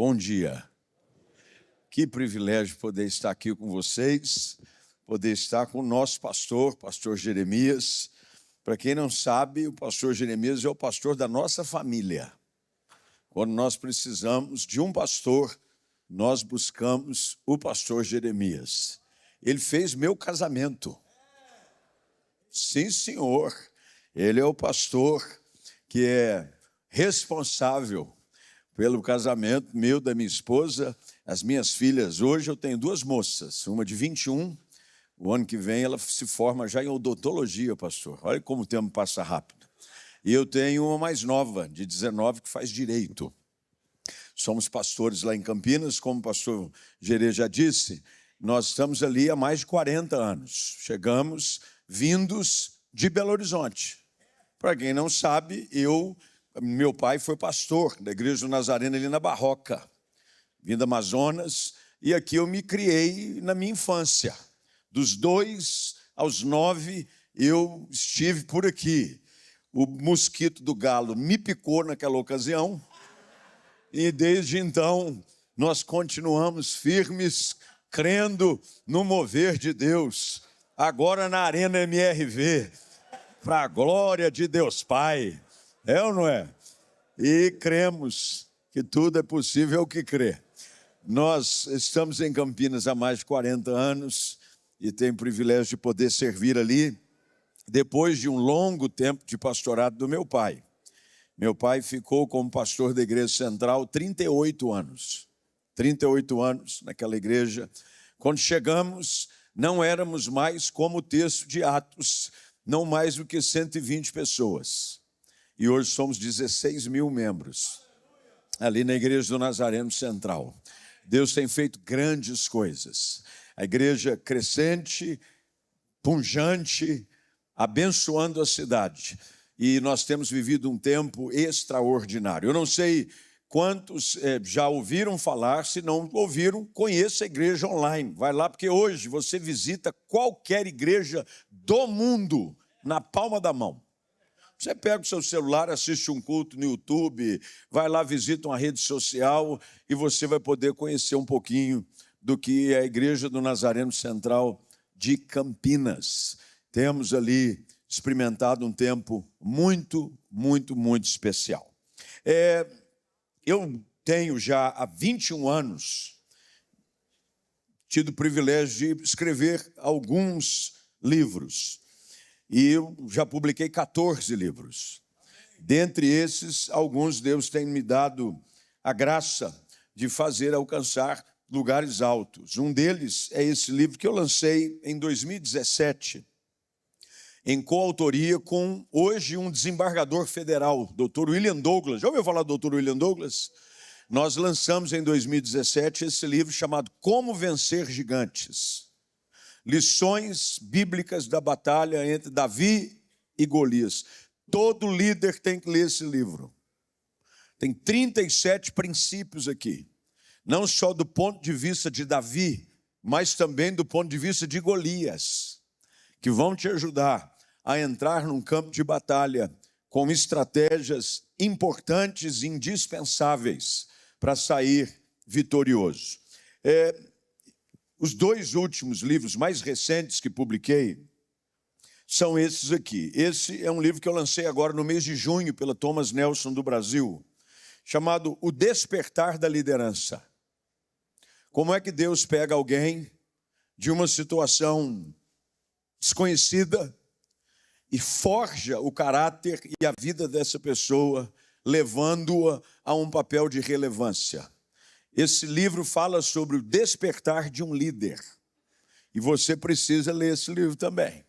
Bom dia. Que privilégio poder estar aqui com vocês, poder estar com o nosso pastor Jeremias. Para quem não sabe, o pastor Jeremias é o pastor da nossa família. Quando nós precisamos de um pastor, nós buscamos o pastor Jeremias. Ele fez meu casamento. Sim, senhor. Ele é o pastor que é responsável pelo casamento meu, da minha esposa, as minhas filhas. Hoje eu tenho duas moças, uma de 21, o ano que vem ela se forma já em odontologia, pastor. Olha como o tempo passa rápido. E eu tenho uma mais nova, de 19, que faz direito. Somos pastores lá em Campinas, como o pastor Gerê já disse, nós estamos ali há mais de 40 anos. Chegamos vindos de Belo Horizonte. Para quem não sabe, meu pai foi pastor da Igreja do Nazareno ali na Barroca, vim do Amazonas, e aqui eu me criei na minha infância. Dos 2 aos 9, eu estive por aqui. O mosquito do galo me picou naquela ocasião, e desde então nós continuamos firmes, crendo no mover de Deus. Agora na Arena MRV, para a glória de Deus Pai. É ou não é? E cremos que tudo é possível que crê. Nós estamos em Campinas há mais de 40 anos e tenho o privilégio de poder servir ali depois de um longo tempo de pastorado do meu pai. Meu pai ficou como pastor da Igreja Central 38 anos. 38 anos naquela igreja. Quando chegamos, não éramos mais como o texto de Atos, não mais do que 120 pessoas. E hoje somos 16 mil membros, ali na Igreja do Nazareno Central. Deus tem feito grandes coisas. A igreja crescente, pujante, abençoando a cidade. E nós temos vivido um tempo extraordinário. Eu não sei quantos já ouviram falar, se não ouviram, conheça a igreja online. Vai lá, porque hoje você visita qualquer igreja do mundo na palma da mão. Você pega o seu celular, assiste um culto no YouTube, vai lá, visita uma rede social e você vai poder conhecer um pouquinho do que é a Igreja do Nazareno Central de Campinas. Temos ali experimentado um tempo muito, muito, muito especial. Eu tenho já há 21 anos tido o privilégio de escrever alguns livros. E eu já publiquei 14 livros. Dentre esses, alguns Deus tem me dado a graça de fazer alcançar lugares altos. Um deles é esse livro que eu lancei em 2017, em coautoria com, hoje, um desembargador federal, Dr. William Douglas. Já ouviu falar do Dr. William Douglas? Nós lançamos em 2017 esse livro chamado Como Vencer Gigantes. Lições bíblicas da batalha entre Davi e Golias. Todo líder tem que ler esse livro. Tem 37 princípios aqui. Não só do ponto de vista de Davi, mas também do ponto de vista de Golias, que vão te ajudar a entrar num campo de batalha com estratégias importantes e indispensáveis para sair vitorioso. Os 2 últimos livros mais recentes que publiquei são esses aqui. Esse é um livro que eu lancei agora no mês de junho pela Thomas Nelson do Brasil, chamado O Despertar da Liderança. Como é que Deus pega alguém de uma situação desconhecida e forja o caráter e a vida dessa pessoa, levando-a a um papel de relevância. Esse livro fala sobre o despertar de um líder. E você precisa ler esse livro também.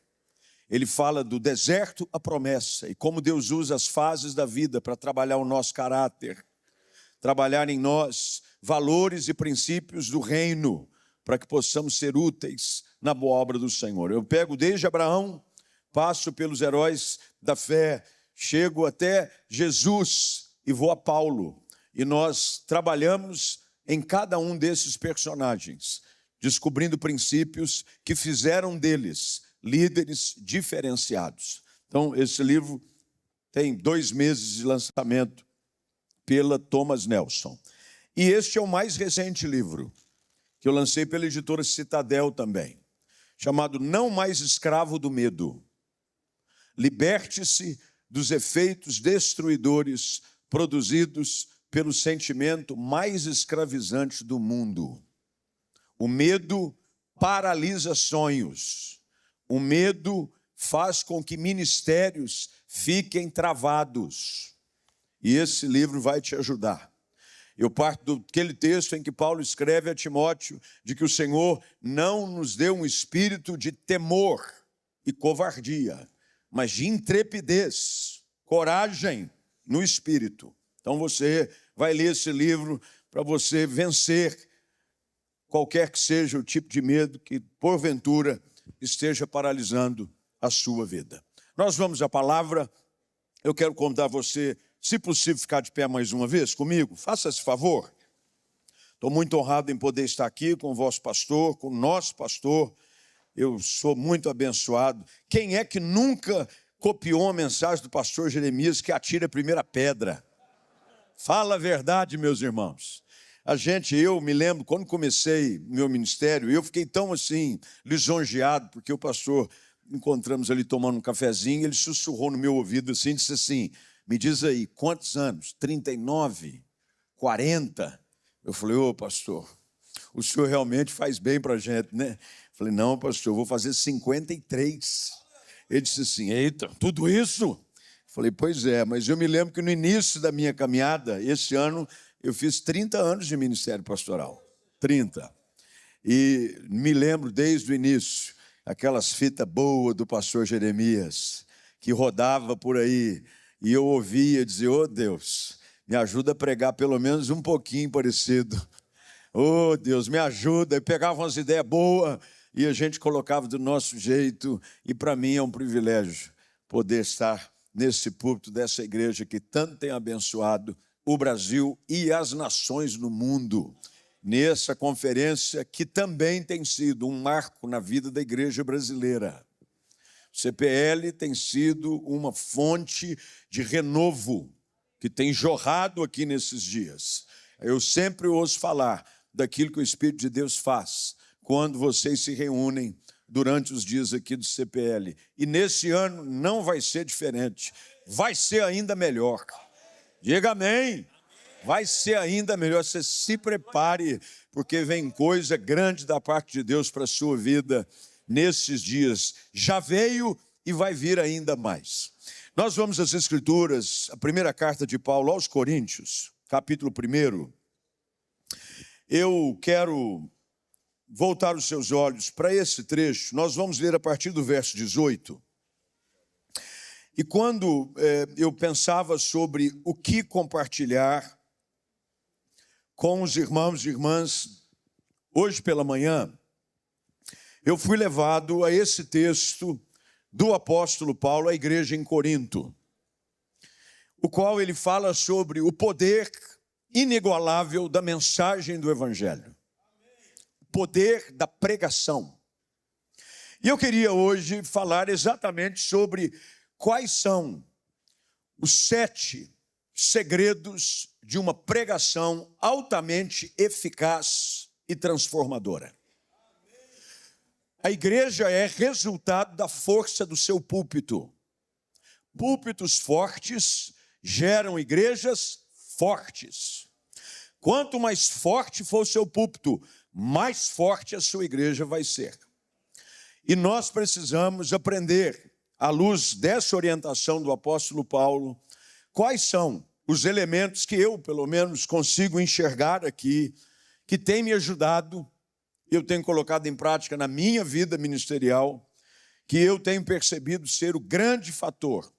Ele fala do deserto à promessa e como Deus usa as fases da vida para trabalhar o nosso caráter, trabalhar em nós valores e princípios do reino, para que possamos ser úteis na boa obra do Senhor. Eu pego desde Abraão, passo pelos heróis da fé, chego até Jesus e vou a Paulo. E nós trabalhamos em cada um desses personagens, descobrindo princípios que fizeram deles líderes diferenciados. Então, esse livro tem 2 meses de lançamento pela Thomas Nelson. E este é o mais recente livro, que eu lancei pela editora Citadel também, chamado Não Mais Escravo do Medo. Liberte-se dos efeitos destruidores produzidos pelo sentimento mais escravizante do mundo. O medo paralisa sonhos. O medo faz com que ministérios fiquem travados. E esse livro vai te ajudar. Eu parto daquele texto em que Paulo escreve a Timóteo de que o Senhor não nos deu um espírito de temor e covardia, mas de intrepidez, coragem no espírito. Então você vai ler esse livro para você vencer qualquer que seja o tipo de medo que, porventura, esteja paralisando a sua vida. Nós vamos à palavra. Eu quero convidar você, se possível, ficar de pé mais uma vez comigo. Faça esse favor. Estou muito honrado em poder estar aqui com o vosso pastor, com o nosso pastor. Eu sou muito abençoado. Quem é que nunca copiou uma mensagem do pastor Jeremias que atira a primeira pedra? Fala a verdade, meus irmãos. Eu me lembro, quando comecei meu ministério, eu fiquei tão assim, lisonjeado, porque o pastor, encontramos ali tomando um cafezinho, ele sussurrou no meu ouvido assim, disse assim, me diz aí, quantos anos? 39? 40? Eu falei, ô pastor, o senhor realmente faz bem para a gente, né? Eu falei, não, pastor, eu vou fazer 53. Ele disse assim, eita, tudo isso? Eu falei, pois é, mas eu me lembro que no início da minha caminhada, esse ano, eu fiz 30 anos de ministério pastoral. 30. E me lembro desde o início, aquelas fitas boas do pastor Jeremias, que rodava por aí, e eu ouvia dizer, ô Deus, me ajuda a pregar pelo menos um pouquinho parecido. Ô Deus, me ajuda. E pegava umas ideias boas, e a gente colocava do nosso jeito, e para mim é um privilégio poder estar nesse púlpito dessa igreja que tanto tem abençoado o Brasil e as nações no mundo, nessa conferência que também tem sido um marco na vida da igreja brasileira. O CPL tem sido uma fonte de renovo que tem jorrado aqui nesses dias. Eu sempre ouço falar daquilo que o Espírito de Deus faz quando vocês se reúnem durante os dias aqui do CPL. E nesse ano não vai ser diferente, vai ser ainda melhor. Diga amém. Vai ser ainda melhor. Você se prepare, porque vem coisa grande da parte de Deus para a sua vida nesses dias. Já veio e vai vir ainda mais. Nós vamos às Escrituras, a primeira carta de Paulo aos Coríntios, capítulo 1. Eu quero voltar os seus olhos para esse trecho. Nós vamos ler a partir do verso 18. E quando eu pensava sobre o que compartilhar com os irmãos e irmãs, hoje pela manhã, eu fui levado a esse texto do apóstolo Paulo à igreja em Corinto, o qual ele fala sobre o poder inigualável da mensagem do Evangelho, o poder da pregação. E eu queria hoje falar exatamente sobre quais são os 7 segredos de uma pregação altamente eficaz e transformadora. A igreja é resultado da força do seu púlpito. Púlpitos fortes geram igrejas fortes. Quanto mais forte for o seu púlpito, mais forte a sua igreja vai ser. E nós precisamos aprender, à luz dessa orientação do apóstolo Paulo, quais são os elementos que eu, pelo menos, consigo enxergar aqui, que tem me ajudado, eu tenho colocado em prática na minha vida ministerial, que eu tenho percebido ser o grande fator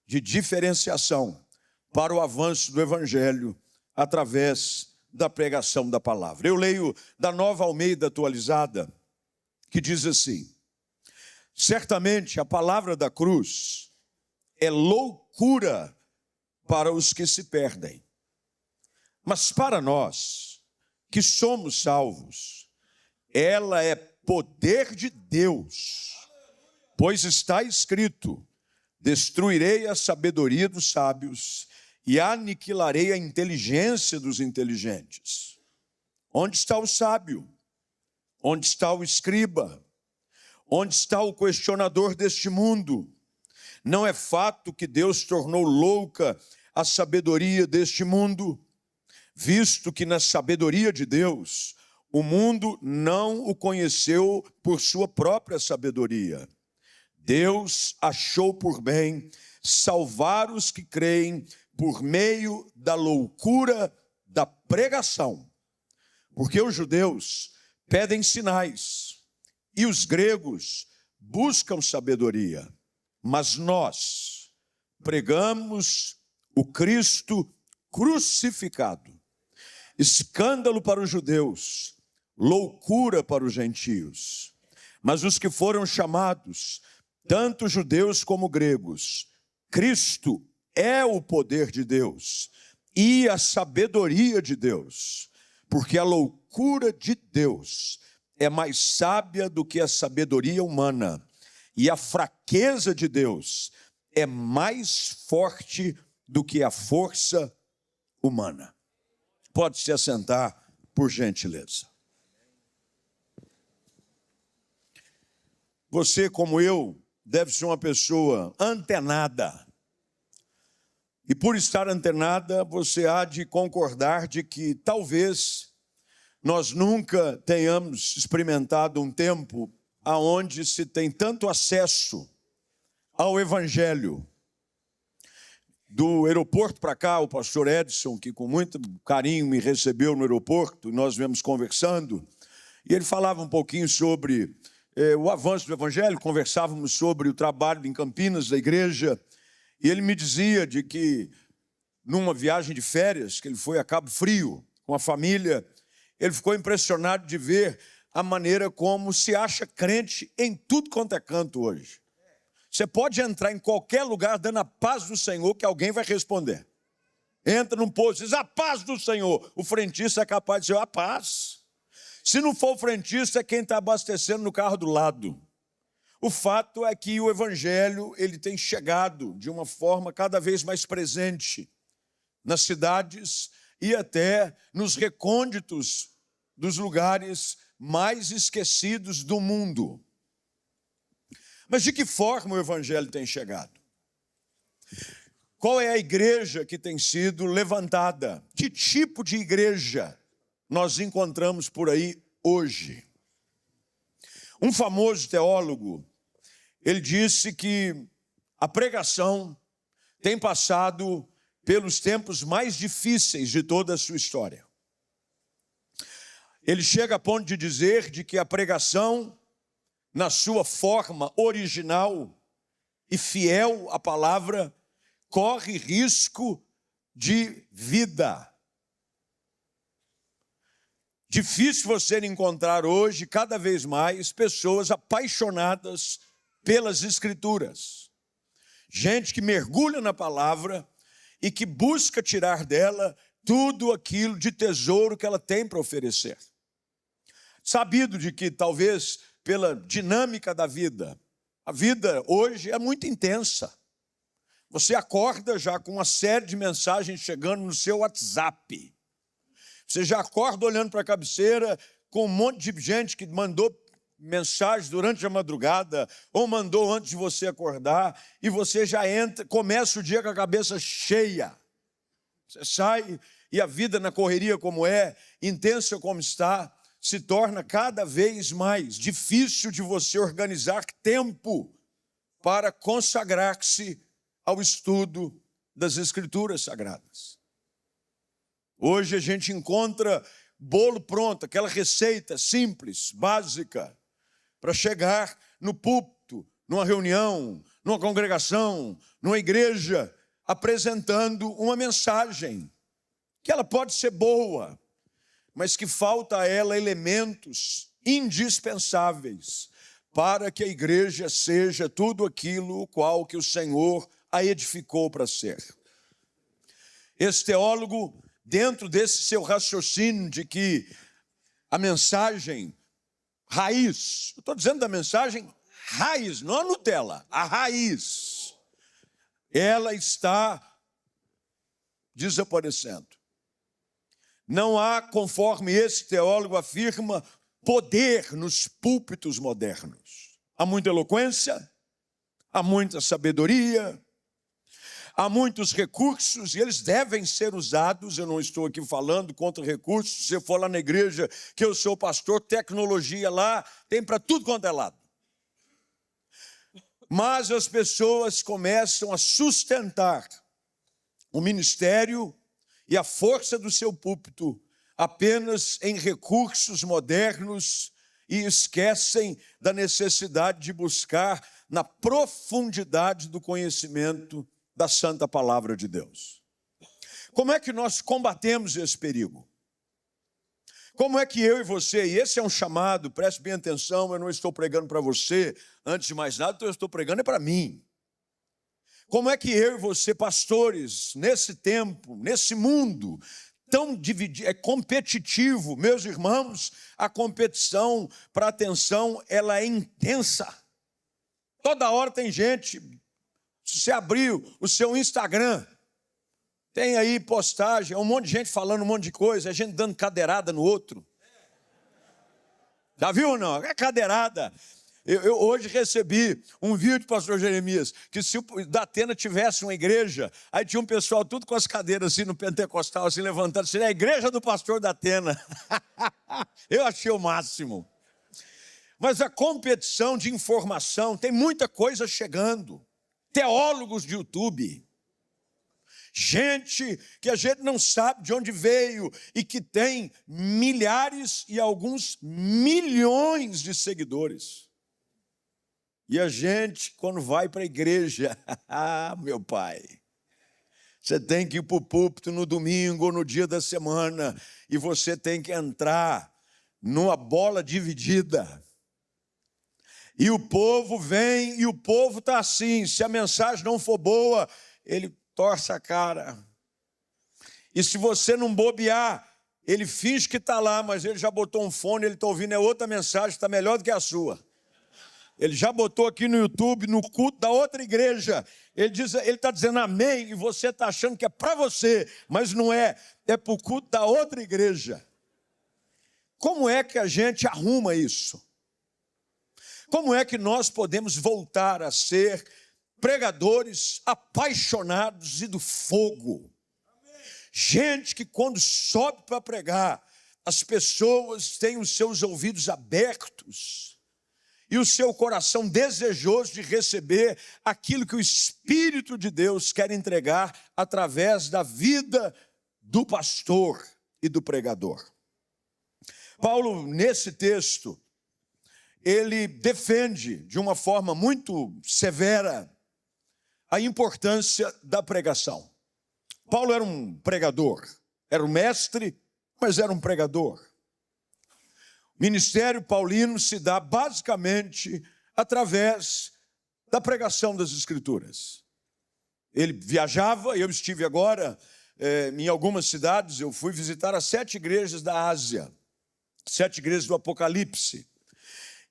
de diferenciação para o avanço do Evangelho através da pregação da palavra. Eu leio da Nova Almeida Atualizada, que diz assim: certamente a palavra da cruz é loucura para os que se perdem, mas para nós que somos salvos, ela é poder de Deus, pois está escrito: destruirei a sabedoria dos sábios e aniquilarei a inteligência dos inteligentes. Onde está o sábio? Onde está o escriba? Onde está o questionador deste mundo? Não é fato que Deus tornou louca a sabedoria deste mundo, visto que na sabedoria de Deus, o mundo não o conheceu por sua própria sabedoria. Deus achou por bem salvar os que creem por meio da loucura da pregação. Porque os judeus pedem sinais e os gregos buscam sabedoria. Mas nós pregamos o Cristo crucificado, escândalo para os judeus, loucura para os gentios. Mas os que foram chamados, tanto judeus como gregos, Cristo é o poder de Deus e a sabedoria de Deus, porque a loucura de Deus é mais sábia do que a sabedoria humana, e a fraqueza de Deus é mais forte do que a força humana. Pode se assentar, por gentileza. Você, como eu, deve ser uma pessoa antenada. E por estar antenada, você há de concordar de que talvez nós nunca tenhamos experimentado um tempo aonde se tem tanto acesso ao Evangelho. Do aeroporto para cá, o pastor Edson, que com muito carinho me recebeu no aeroporto, nós viemos conversando, e ele falava um pouquinho sobre o avanço do Evangelho, conversávamos sobre o trabalho em Campinas, da igreja, e ele me dizia de que numa viagem de férias, que ele foi a Cabo Frio com a família, ele ficou impressionado de ver a maneira como se acha crente em tudo quanto é canto hoje. Você pode entrar em qualquer lugar dando a paz do Senhor que alguém vai responder. Entra num posto e diz a paz do Senhor. O frentista é capaz de dizer a paz. Se não for o frentista, é quem está abastecendo no carro do lado. O fato é que o Evangelho ele tem chegado de uma forma cada vez mais presente nas cidades e até nos recônditos dos lugares mais esquecidos do mundo. Mas de que forma o Evangelho tem chegado? Qual é a igreja que tem sido levantada? Que tipo de igreja nós encontramos por aí hoje? Um famoso teólogo, ele disse que a pregação tem passado pelos tempos mais difíceis de toda a sua história. Ele chega a ponto de dizer de que a pregação, na sua forma original e fiel à palavra, corre risco de vida. Difícil você encontrar hoje, cada vez mais, pessoas apaixonadas pelas Escrituras. Gente que mergulha na palavra e que busca tirar dela tudo aquilo de tesouro que ela tem para oferecer. Sabido de que talvez pela dinâmica da vida, a vida hoje é muito intensa. Você acorda já com uma série de mensagens chegando no seu WhatsApp. Você já acorda olhando para a cabeceira com um monte de gente que mandou mensagem durante a madrugada ou mandou antes de você acordar e você já entra, começa o dia com a cabeça cheia. Você sai e a vida na correria como é, intensa como está, se torna cada vez mais difícil de você organizar tempo para consagrar-se ao estudo das Escrituras Sagradas. Hoje a gente encontra bolo pronto, aquela receita simples, básica, para chegar no púlpito, numa reunião, numa congregação, numa igreja, apresentando uma mensagem, que ela pode ser boa, mas que falta a ela elementos indispensáveis para que a igreja seja tudo aquilo qual que o Senhor a edificou para ser. Esse teólogo, dentro desse seu raciocínio de que a mensagem raiz, eu estou dizendo da mensagem raiz, não a Nutella, a raiz, ela está desaparecendo. Não há, conforme esse teólogo afirma, poder nos púlpitos modernos. Há muita eloquência, há muita sabedoria, há muitos recursos e eles devem ser usados. Eu não estou aqui falando contra recursos. Se você for lá na igreja que eu sou pastor, tecnologia lá tem para tudo quanto é lado. Mas as pessoas começam a sustentar o ministério e a força do seu púlpito apenas em recursos modernos e esquecem da necessidade de buscar na profundidade do conhecimento da santa palavra de Deus. Como é que nós combatemos esse perigo? Como é que eu e você, e esse é um chamado, preste bem atenção, eu não estou pregando para você, antes de mais nada, eu estou pregando para mim. Como é que eu e você, pastores, nesse tempo, nesse mundo tão dividido, competitivo, meus irmãos, a competição para atenção, ela é intensa. Toda hora tem gente, se você abrir o seu Instagram, tem aí postagem, um monte de gente falando um monte de coisa, a gente dando cadeirada no outro. Já viu ou não? É cadeirada. Eu hoje recebi um vídeo do pastor Jeremias, que se o Datena tivesse uma igreja, aí tinha um pessoal tudo com as cadeiras assim no pentecostal, assim levantando, seria a igreja do pastor Datena. Eu achei o máximo. Mas a competição de informação, tem muita coisa chegando. Teólogos de YouTube, gente que a gente não sabe de onde veio e que tem milhares e alguns milhões de seguidores. E a gente, quando vai para a igreja, meu pai, você tem que ir para o púlpito no domingo ou no dia da semana e você tem que entrar numa bola dividida. E o povo vem e o povo está assim, se a mensagem não for boa, ele torce a cara. E se você não bobear, ele finge que está lá, mas ele já botou um fone, ele está ouvindo outra mensagem, está melhor do que a sua. Ele já botou aqui no YouTube, no culto da outra igreja. Ele está dizendo amém, e você está achando que é para você, mas não é, é para o culto da outra igreja. Como é que a gente arruma isso? Como é que nós podemos voltar a ser pregadores apaixonados e do fogo? Gente que quando sobe para pregar, as pessoas têm os seus ouvidos abertos e o seu coração desejoso de receber aquilo que o Espírito de Deus quer entregar através da vida do pastor e do pregador. Paulo, nesse texto, ele defende de uma forma muito severa a importância da pregação. Paulo era um pregador, era um mestre, mas era um pregador. O ministério paulino se dá basicamente através da pregação das Escrituras. Ele viajava, eu estive agora em algumas cidades, eu fui visitar as 7 igrejas da Ásia, 7 igrejas do Apocalipse.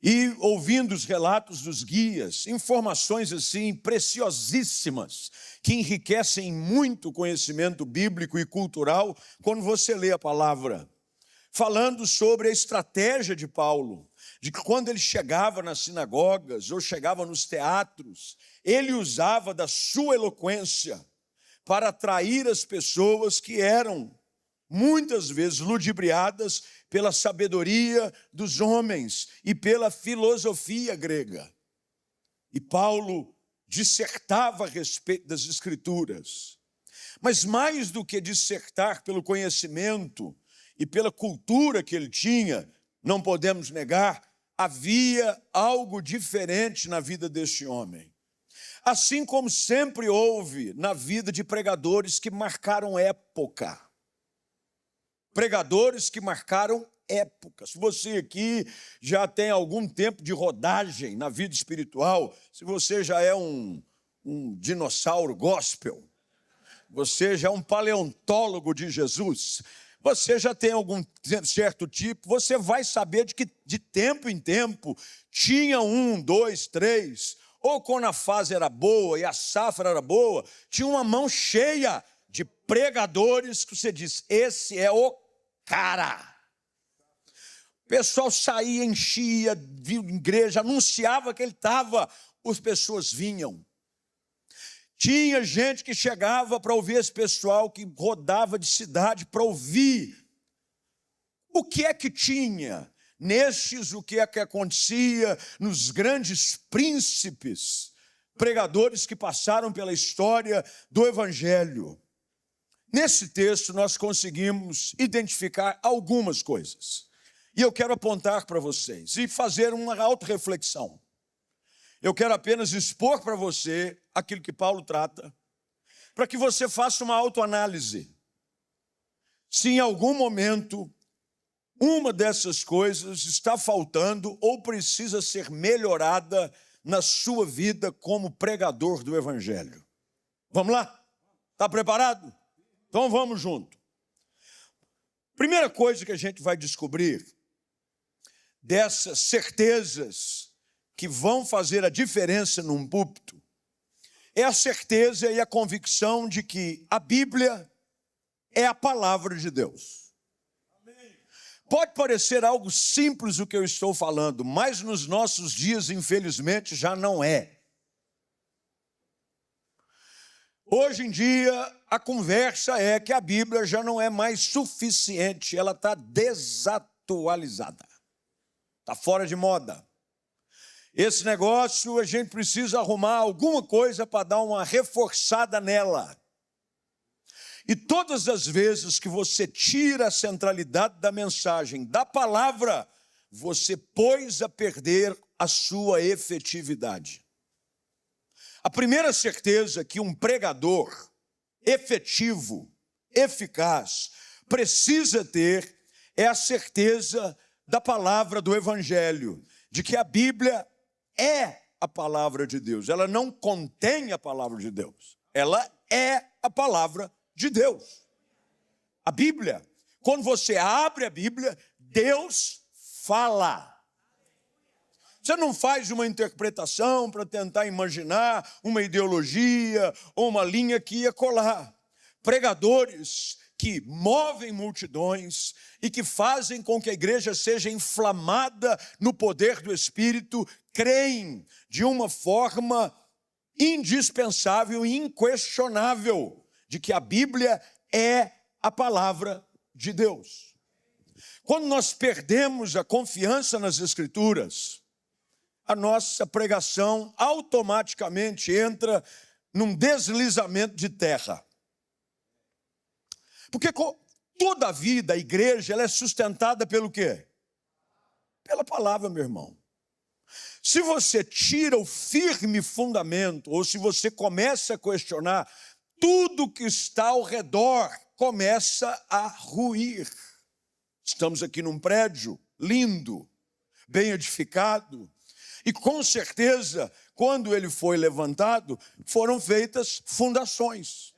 E ouvindo os relatos dos guias, informações assim preciosíssimas, que enriquecem muito o conhecimento bíblico e cultural quando você lê a palavra. Falando sobre a estratégia de Paulo, de que quando ele chegava nas sinagogas ou chegava nos teatros, ele usava da sua eloquência para atrair as pessoas que eram muitas vezes ludibriadas pela sabedoria dos homens e pela filosofia grega. E Paulo dissertava a respeito das Escrituras. Mas mais do que dissertar pelo conhecimento e pela cultura que ele tinha, não podemos negar, havia algo diferente na vida deste homem. Assim como sempre houve na vida de pregadores que marcaram época. Pregadores que marcaram épocas. Se você aqui já tem algum tempo de rodagem na vida espiritual, se você já é um dinossauro gospel, você já é um paleontólogo de Jesus, você já tem algum certo tipo, você vai saber de que de tempo em tempo tinha 1, 2, 3, ou quando a fase era boa e a safra era boa, tinha uma mão cheia de pregadores que você diz, esse é o cara. O pessoal saía, enchia, via igreja, anunciava que ele estava, as pessoas vinham. Tinha gente que chegava para ouvir esse pessoal, que rodava de cidade para ouvir. O que é que tinha nestes, o que é que acontecia nos grandes príncipes, pregadores que passaram pela história do Evangelho? Nesse texto nós conseguimos identificar algumas coisas. E eu quero apontar para vocês e fazer uma autorreflexão. Eu quero apenas expor para você aquilo que Paulo trata, para que você faça uma autoanálise. Se em algum momento uma dessas coisas está faltando ou precisa ser melhorada na sua vida como pregador do Evangelho. Vamos lá? Está preparado? Então vamos junto. Primeira coisa que a gente vai descobrir dessas certezas que vão fazer a diferença num púlpito é a certeza e a convicção de que a Bíblia é a palavra de Deus. Pode parecer algo simples o que eu estou falando, mas nos nossos dias, infelizmente, já não é. Hoje em dia, a conversa é que a Bíblia já não é mais suficiente, ela está desatualizada, está fora de moda. Esse negócio, a gente precisa arrumar alguma coisa para dar uma reforçada nela. E todas as vezes que você tira a centralidade da mensagem, da palavra, você pôs a perder a sua efetividade. A primeira certeza que um pregador efetivo, eficaz, precisa ter é a certeza da palavra do Evangelho, de que a Bíblia é a palavra de Deus. Ela não contém a palavra de Deus. Ela é a palavra de Deus. A Bíblia, quando você abre a Bíblia, Deus fala. Você não faz uma interpretação para tentar imaginar uma ideologia ou uma linha que ia colar. Pregadores que movem multidões e que fazem com que a igreja seja inflamada no poder do Espírito, creem de uma forma indispensável e inquestionável de que a Bíblia é a palavra de Deus. Quando nós perdemos a confiança nas Escrituras, a nossa pregação automaticamente entra num deslizamento de terra. Porque toda a vida, a igreja, ela é sustentada pelo quê? Pela palavra, meu irmão. Se você tira o firme fundamento, ou se você começa a questionar, tudo que está ao redor começa a ruir. Estamos aqui num prédio lindo, bem edificado, e com certeza, quando ele foi levantado, foram feitas fundações.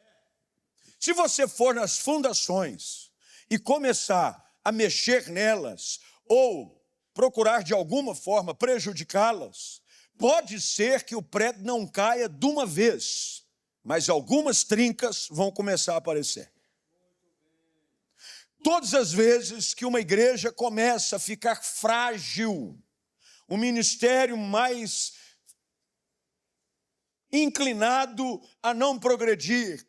Se você for nas fundações e começar a mexer nelas ou procurar de alguma forma prejudicá-las, pode ser que o prédio não caia de uma vez, mas algumas trincas vão começar a aparecer. Todas as vezes que uma igreja começa a ficar frágil, o ministério mais inclinado a não progredir,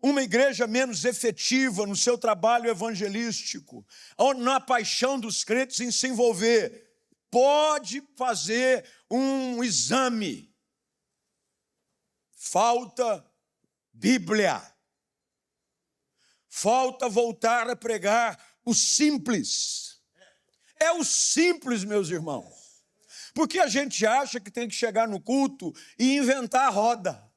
uma igreja menos efetiva no seu trabalho evangelístico, ou na paixão dos crentes em se envolver, pode fazer um exame. Falta Bíblia. Falta voltar a pregar o simples. É o simples, meus irmãos. Porque a gente acha que tem que chegar no culto e inventar a roda.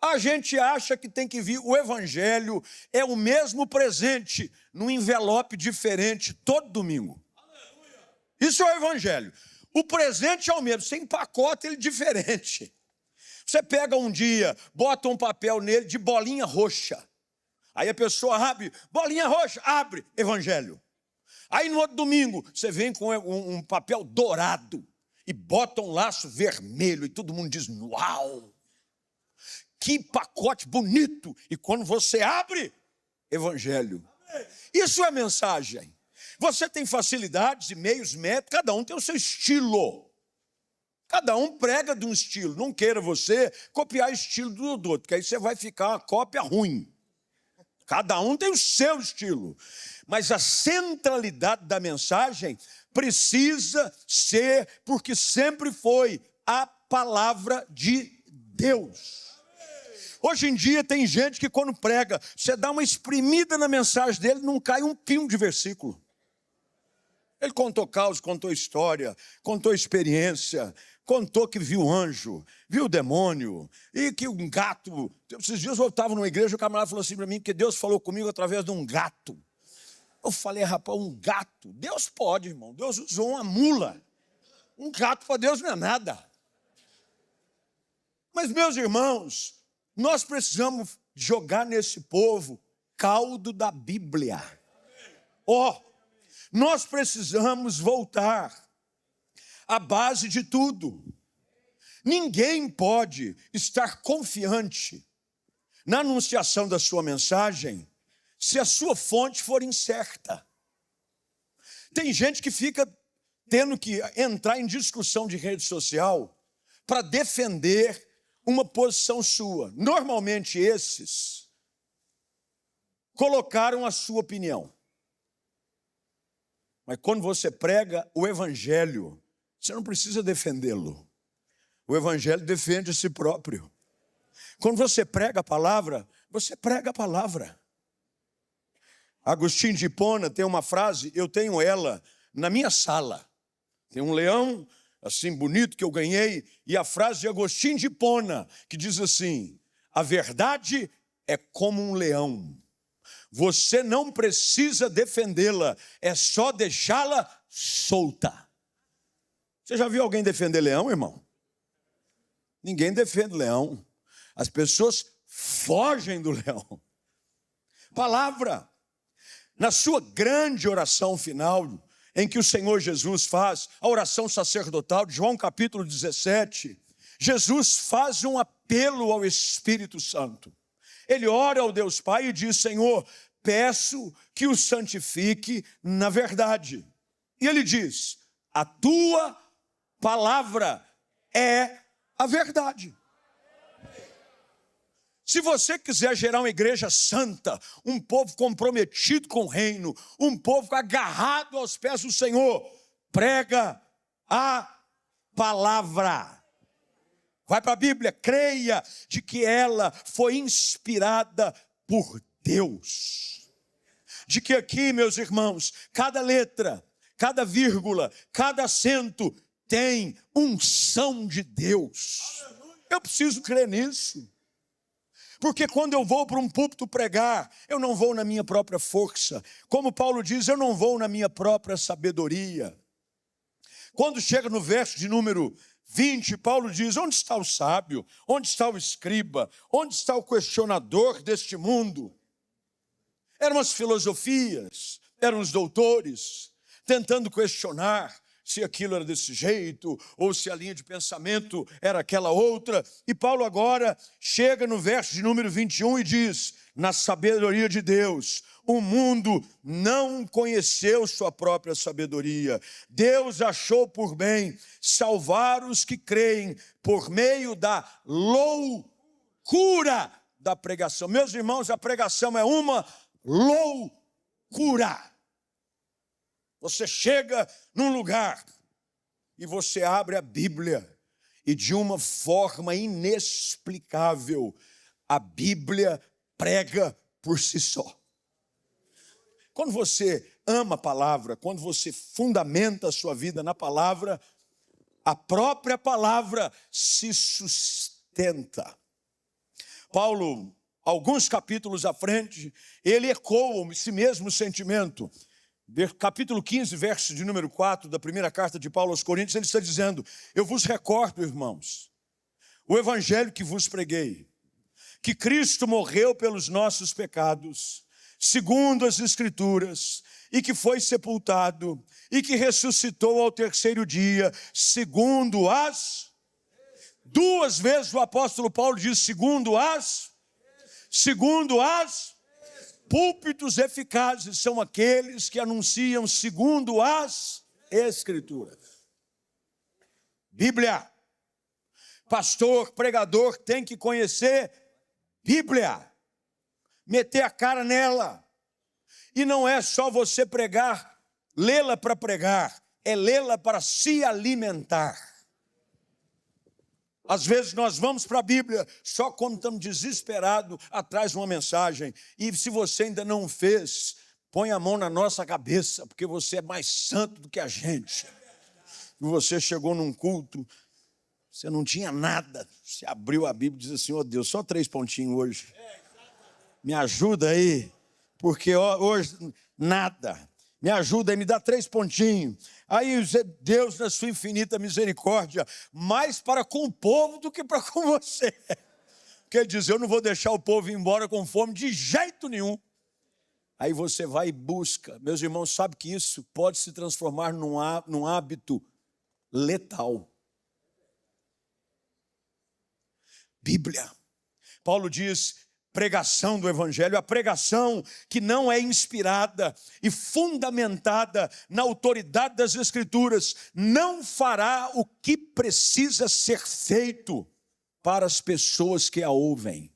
A gente acha que tem que vir, o Evangelho é o mesmo presente, num envelope diferente, todo domingo. Isso é o Evangelho. O presente é o mesmo, você empacota ele diferente. Você pega um dia, bota um papel nele de bolinha roxa. Aí a pessoa abre, bolinha roxa, abre, Evangelho. Aí no outro domingo, você vem com um papel dourado e bota um laço vermelho e todo mundo diz, uau! Que pacote bonito! E quando você abre, evangelho. Isso é mensagem. Você tem facilidades e meios, métodos, cada um tem o seu estilo. Cada um prega de um estilo. Não queira você copiar o estilo do outro, porque aí você vai ficar uma cópia ruim. Cada um tem o seu estilo. Mas a centralidade da mensagem precisa ser, porque sempre foi, a palavra de Deus. Hoje em dia tem gente que quando prega, você dá uma espremida na mensagem dele, não cai um pingo de versículo. Ele contou causa, contou história, contou experiência, contou que viu anjo, viu demônio, e que um gato... Esses dias eu estava numa igreja, o camarada falou assim para mim, que Deus falou comigo através de um gato. Eu falei, rapaz, um gato? Deus pode, irmão. Deus usou uma mula. Um gato para Deus não é nada. Mas, meus irmãos, nós precisamos jogar nesse povo caldo da Bíblia. Nós precisamos voltar à base de tudo. Ninguém pode estar confiante na anunciação da sua mensagem se a sua fonte for incerta. Tem gente que fica tendo que entrar em discussão de rede social para defender uma posição sua. Normalmente esses colocaram a sua opinião. Mas quando você prega o evangelho, você não precisa defendê-lo. O evangelho defende a si próprio. Quando você prega a palavra, você prega a palavra. Agostinho de Hipona tem uma frase, eu tenho ela na minha sala. Tem um leão, assim, bonito, que eu ganhei, e a frase de Agostinho de Hipona, que diz assim, a verdade é como um leão. Você não precisa defendê-la, é só deixá-la solta. Você já viu alguém defender leão, irmão? Ninguém defende leão. As pessoas fogem do leão. Palavra. Na sua grande oração final, em que o Senhor Jesus faz, a oração sacerdotal de João capítulo 17, Jesus faz um apelo ao Espírito Santo. Ele ora ao Deus Pai e diz, Senhor, peço que o santifique na verdade. E ele diz, a tua palavra é a verdade. Se você quiser gerar uma igreja santa, um povo comprometido com o reino, um povo agarrado aos pés do Senhor, prega a palavra. Vai para a Bíblia, creia de que ela foi inspirada por Deus. De que aqui, meus irmãos, cada letra, cada vírgula, cada acento tem unção de Deus. Eu preciso crer nisso. Porque quando eu vou para um púlpito pregar, eu não vou na minha própria força. Como Paulo diz, eu não vou na minha própria sabedoria. Quando chega no verso de número 20, Paulo diz, onde está o sábio? Onde está o escriba? Onde está o questionador deste mundo? Eram as filosofias, eram os doutores, tentando questionar se aquilo era desse jeito, ou se a linha de pensamento era aquela outra. E Paulo agora chega no verso de número 21 e diz, na sabedoria de Deus, o mundo não conheceu sua própria sabedoria. Deus achou por bem salvar os que creem por meio da loucura da pregação. Meus irmãos, a pregação é uma loucura. Você chega num lugar e você abre a Bíblia e de uma forma inexplicável, a Bíblia prega por si só. Quando você ama a palavra, quando você fundamenta a sua vida na palavra, a própria palavra se sustenta. Paulo, alguns capítulos à frente, ele ecoa esse mesmo sentimento. Capítulo 15, verso de número 4 da primeira carta de Paulo aos Coríntios, ele está dizendo, eu vos recordo, irmãos, o evangelho que vos preguei, que Cristo morreu pelos nossos pecados, segundo as Escrituras, e que foi sepultado, e que ressuscitou ao terceiro dia, segundo as 2 vezes o apóstolo Paulo diz segundo as púlpitos eficazes são aqueles que anunciam segundo as Escrituras. Bíblia. Pastor, pregador tem que conhecer Bíblia. Meter a cara nela. E não é só você pregar, lê-la para pregar, é lê-la para se alimentar. Às vezes nós vamos para a Bíblia só quando estamos desesperados atrás de uma mensagem. E se você ainda não fez, põe a mão na nossa cabeça, porque você é mais santo do que a gente. E você chegou num culto, você não tinha nada. Você abriu a Bíblia e diz assim, oh Deus, só 3 pontinhos hoje. Me ajuda aí, porque hoje nada. Me ajuda aí, me dá 3 pontinhos. Aí Deus, na sua infinita misericórdia, mais para com o povo do que para com você. Quer dizer, eu não vou deixar o povo ir embora com fome de jeito nenhum. Aí você vai e busca. Meus irmãos, sabe que isso pode se transformar num hábito letal. Bíblia. Paulo diz, pregação do Evangelho, a pregação que não é inspirada e fundamentada na autoridade das Escrituras, não fará o que precisa ser feito para as pessoas que a ouvem.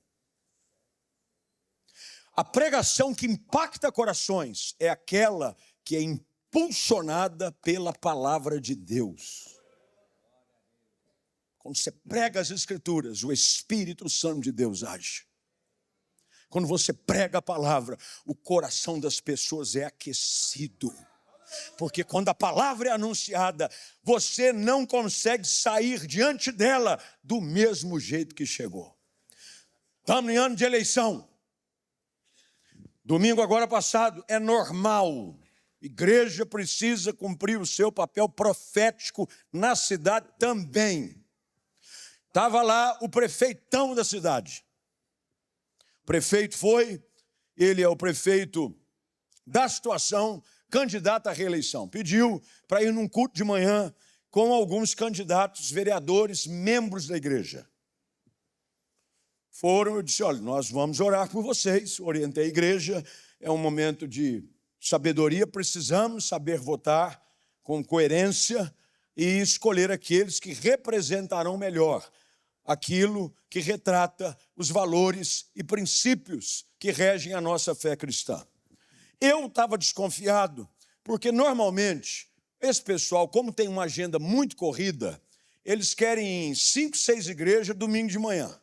A pregação que impacta corações é aquela que é impulsionada pela palavra de Deus. Quando você prega as Escrituras, o Espírito Santo de Deus age. Quando você prega a palavra, o coração das pessoas é aquecido. Porque quando a palavra é anunciada, você não consegue sair diante dela do mesmo jeito que chegou. Estamos em ano de eleição. Domingo agora passado, é normal. Igreja precisa cumprir o seu papel profético na cidade também. Estava lá o prefeitão da cidade. O prefeito foi, ele é o prefeito da situação, candidato à reeleição. Pediu para ir num culto de manhã com alguns candidatos, vereadores, membros da igreja. Foram, eu disse, olha, nós vamos orar por vocês. Orientei a igreja, é um momento de sabedoria, precisamos saber votar com coerência e escolher aqueles que representarão melhor aquilo que retrata os valores e princípios que regem a nossa fé cristã. Eu estava desconfiado, porque normalmente esse pessoal, como tem uma agenda muito corrida, eles querem 5, 6 igrejas domingo de manhã.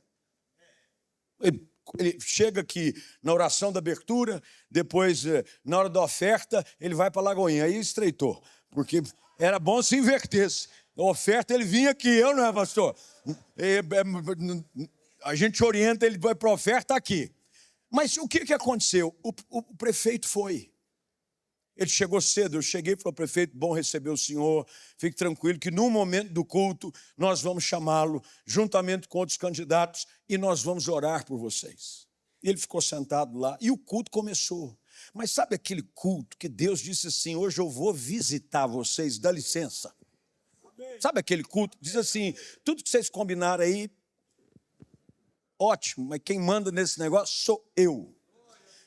Ele chega aqui na oração da abertura, depois, na hora da oferta, ele vai para a Lagoinha. Aí estreitou, porque era bom se invertesse. A oferta, ele vinha aqui, eu não é, pastor? A gente orienta, ele vai para a oferta aqui. Mas o que aconteceu? O prefeito foi. Ele chegou cedo, eu cheguei e falei, prefeito, bom receber o senhor, fique tranquilo que no momento do culto nós vamos chamá-lo, juntamente com outros candidatos, e nós vamos orar por vocês. E ele ficou sentado lá, e o culto começou. Mas sabe aquele culto que Deus disse assim, hoje eu vou visitar vocês, dá licença. Sabe aquele culto que diz assim, tudo que vocês combinaram aí, ótimo, mas quem manda nesse negócio sou eu.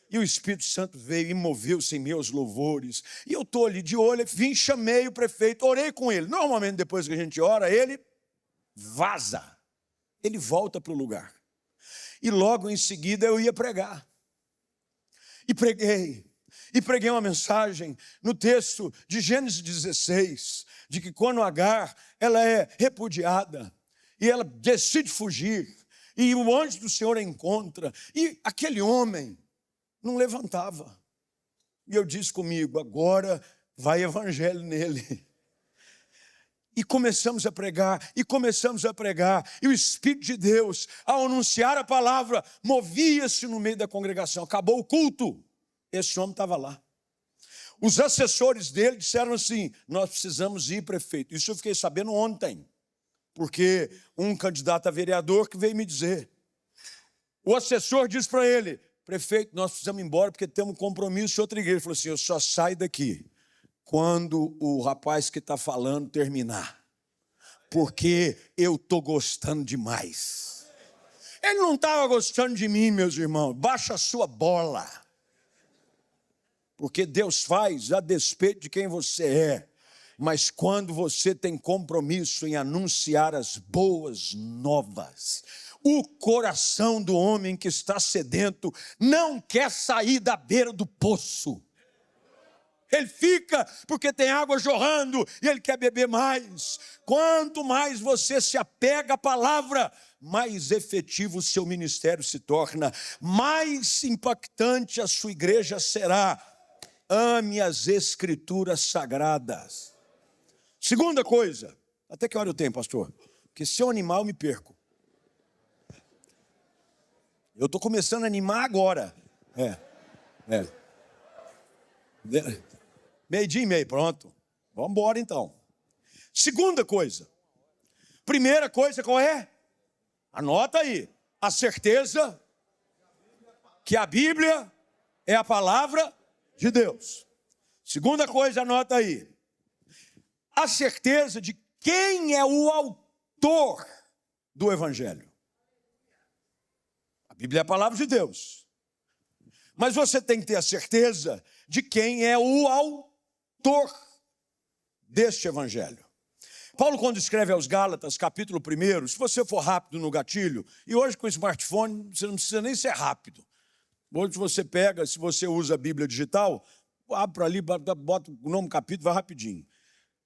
E o Espírito Santo veio e moveu-se em meus louvores. E eu estou ali de olho, vim, chamei o prefeito, orei com ele. Normalmente, depois que a gente ora, ele vaza. Ele volta para o lugar. E logo em seguida eu ia pregar. E preguei uma mensagem no texto de Gênesis 16, de que quando Agar, ela é repudiada, e ela decide fugir, e o anjo do Senhor a encontra, e aquele homem não levantava. E eu disse comigo, agora vai evangelho nele. E começamos a pregar, e o Espírito de Deus, ao anunciar a palavra, movia-se no meio da congregação. Acabou o culto, esse homem estava lá. Os assessores dele disseram assim, nós precisamos ir, prefeito. Isso eu fiquei sabendo ontem, porque um candidato a vereador que veio me dizer. O assessor disse para ele, prefeito, nós precisamos ir embora porque temos um compromisso em outra igreja. Ele falou assim, eu só saio daqui quando o rapaz que está falando terminar. porque eu estou gostando demais. Ele não estava gostando de mim, meus irmãos. Baixa a sua bola. Porque Deus faz a despeito de quem você é. Mas quando você tem compromisso em anunciar as boas novas, o coração do homem que está sedento não quer sair da beira do poço. Ele fica porque tem água jorrando e ele quer beber mais. Quanto mais você se apega à palavra, mais efetivo o seu ministério se torna, mais impactante a sua igreja será. Ame as escrituras sagradas. Segunda coisa, até que hora eu tenho, pastor? Porque se eu animar, eu me perco. Eu estou começando a animar agora. Meio-dia e meio, pronto. Vamos embora então. Segunda coisa. Primeira coisa qual é? Anota aí. A certeza que a Bíblia é a palavra de Deus. Segunda coisa, anota aí. A certeza de quem é o autor do Evangelho. A Bíblia é a palavra de Deus. Mas você tem que ter a certeza de quem é o autor deste Evangelho. Paulo, quando escreve aos Gálatas, capítulo 1, se você for rápido no gatilho, e hoje com o smartphone você não precisa nem ser rápido. Hoje você pega, se você usa a Bíblia digital, abre para ali, bota o nome do capítulo, vai rapidinho.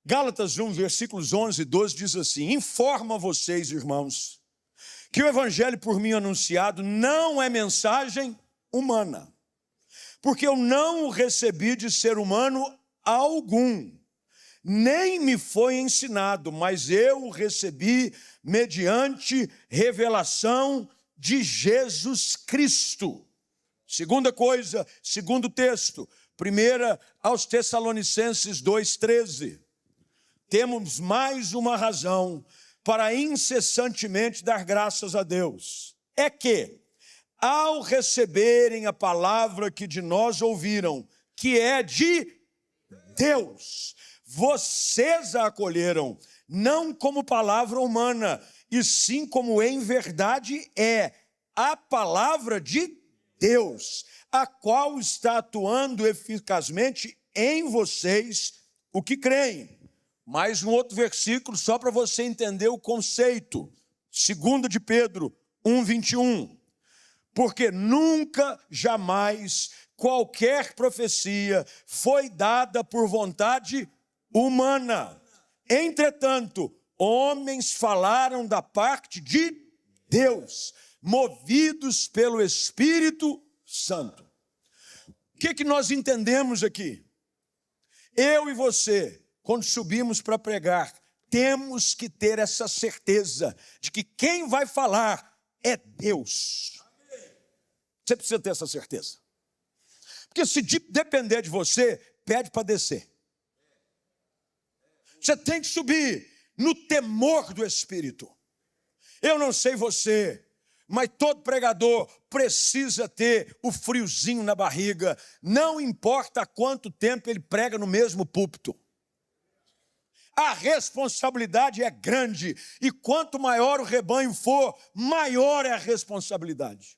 Gálatas 1, versículos 11 e 12 diz assim: informo a vocês, irmãos, que o Evangelho por mim anunciado não é mensagem humana, porque eu não o recebi de ser humano algum, nem me foi ensinado, mas eu o recebi mediante revelação de Jesus Cristo. Segunda coisa, segundo texto, 1 aos Tessalonicenses 2,13. Temos mais uma razão para incessantemente dar graças a Deus. É que, ao receberem a palavra que de nós ouviram, que é de Deus, vocês a acolheram, não como palavra humana, e sim como em verdade é a palavra de Deus, a qual está atuando eficazmente em vocês, o que creem. Mais um outro versículo, só para você entender o conceito. 2 de Pedro 1:21. Porque nunca, jamais, qualquer profecia foi dada por vontade humana. Entretanto, homens falaram da parte de Deus, movidos pelo Espírito Santo. O que nós entendemos aqui? Eu e você, quando subimos para pregar, temos que ter essa certeza de que quem vai falar é Deus. Você precisa ter essa certeza. Porque se depender de você, pede para descer. Você tem que subir no temor do Espírito. Eu não sei você, mas todo pregador precisa ter o friozinho na barriga, não importa há quanto tempo ele prega no mesmo púlpito. A responsabilidade é grande, e quanto maior o rebanho for, maior é a responsabilidade.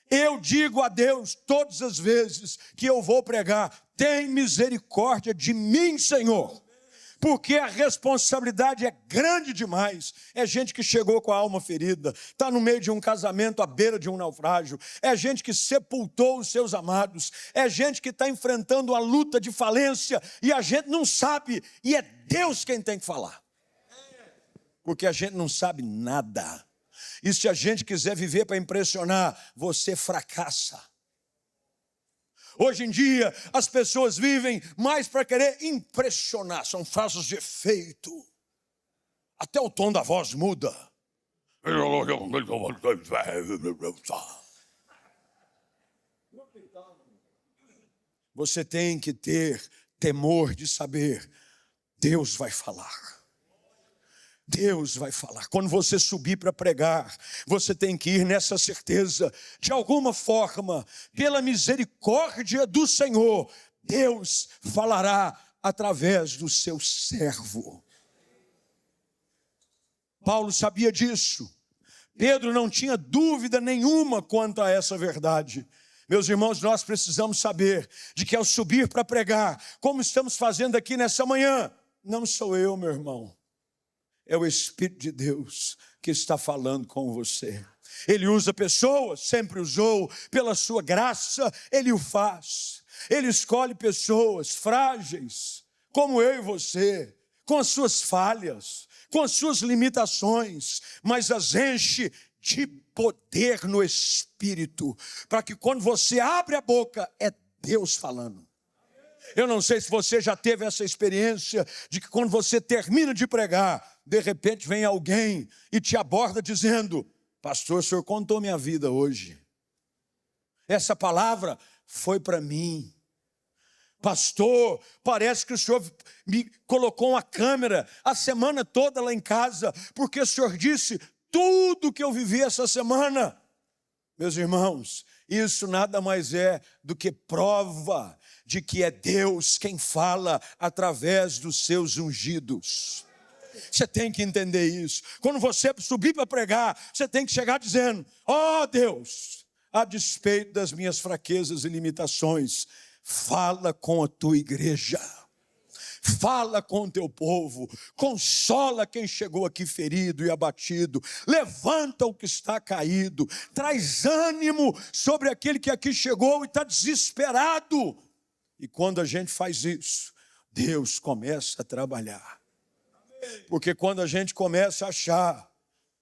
Eu digo a Deus todas as vezes que eu vou pregar: tem misericórdia de mim, Senhor, porque a responsabilidade é grande demais. É gente que chegou com a alma ferida, está no meio de um casamento à beira de um naufrágio, é gente que sepultou os seus amados, é gente que está enfrentando a luta de falência e a gente não sabe, e é Deus quem tem que falar, porque a gente não sabe nada. E se a gente quiser viver para impressionar, você fracassa. Hoje em dia, as pessoas vivem mais para querer impressionar. São frases de efeito. Até o tom da voz muda. Você tem que ter temor de saber: Deus vai falar. Deus vai falar. Quando você subir para pregar, você tem que ir nessa certeza. De alguma forma, pela misericórdia do Senhor, Deus falará através do seu servo. Paulo sabia disso. Pedro não tinha dúvida nenhuma quanto a essa verdade. Meus irmãos, nós precisamos saber de que ao subir para pregar, como estamos fazendo aqui nessa manhã, não sou eu, meu irmão. É o Espírito de Deus que está falando com você. Ele usa pessoas, sempre usou, pela sua graça, Ele o faz. Ele escolhe pessoas frágeis, como eu e você, com as suas falhas, com as suas limitações, mas as enche de poder no Espírito, para que quando você abre a boca, é Deus falando. Eu não sei se você já teve essa experiência de que quando você termina de pregar, de repente vem alguém e te aborda dizendo: pastor, o senhor contou minha vida hoje. Essa palavra foi para mim. Pastor, parece que o senhor me colocou uma câmera a semana toda lá em casa, porque o senhor disse tudo que eu vivi essa semana. Meus irmãos, isso nada mais é do que prova de que é Deus quem fala através dos seus ungidos. Você tem que entender isso. Quando você subir para pregar, você tem que chegar dizendo: ó Deus, a despeito das minhas fraquezas e limitações, fala com a tua igreja, fala com o teu povo, consola quem chegou aqui ferido e abatido, levanta o que está caído, traz ânimo sobre aquele que aqui chegou e está desesperado. E quando a gente faz isso, Deus começa a trabalhar. Porque quando a gente começa a achar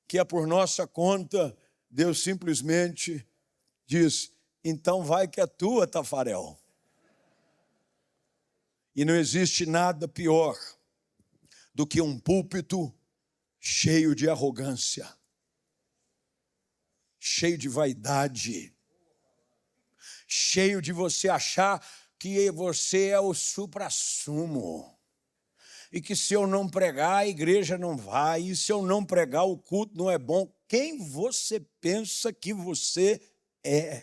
que é por nossa conta, Deus simplesmente diz: então vai que é tua, Tafarel. E não existe nada pior do que um púlpito cheio de arrogância, cheio de vaidade, cheio de você achar que você é o suprassumo. E que se eu não pregar, a igreja não vai. E se eu não pregar, o culto não é bom. Quem você pensa que você é?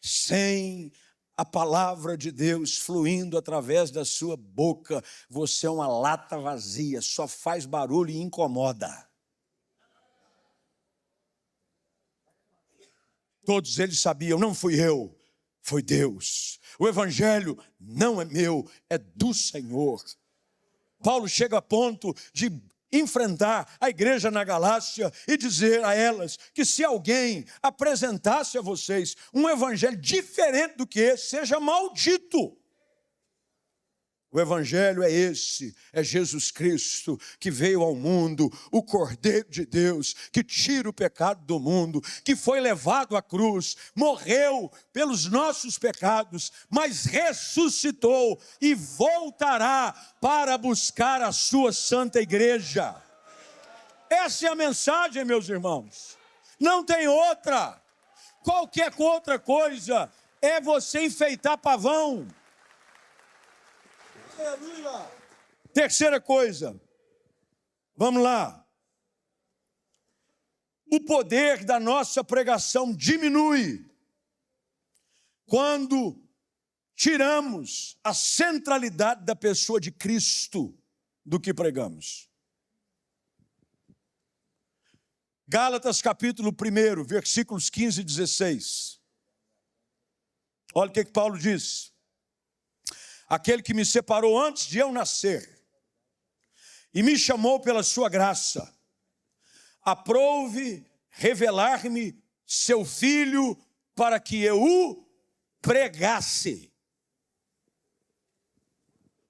Sem a palavra de Deus fluindo através da sua boca, você é uma lata vazia, só faz barulho e incomoda. Todos eles sabiam, não fui eu, foi Deus. O evangelho não é meu, é do Senhor. Paulo chega a ponto de enfrentar a igreja na Galácia e dizer a elas que se alguém apresentasse a vocês um evangelho diferente do que esse, seja maldito. O evangelho é esse, é Jesus Cristo que veio ao mundo, o Cordeiro de Deus, que tira o pecado do mundo, que foi levado à cruz, morreu pelos nossos pecados, mas ressuscitou e voltará para buscar a sua santa igreja. Essa é a mensagem, meus irmãos. Não tem outra. Qualquer outra coisa é você enfeitar pavão. Terceira coisa, vamos lá. O poder da nossa pregação diminui quando tiramos a centralidade da pessoa de Cristo do que pregamos. Gálatas capítulo 1, versículos 15 e 16. Olha o que Paulo diz. Aquele que me separou antes de eu nascer e me chamou pela sua graça, aprouve revelar-me seu Filho para que eu o pregasse.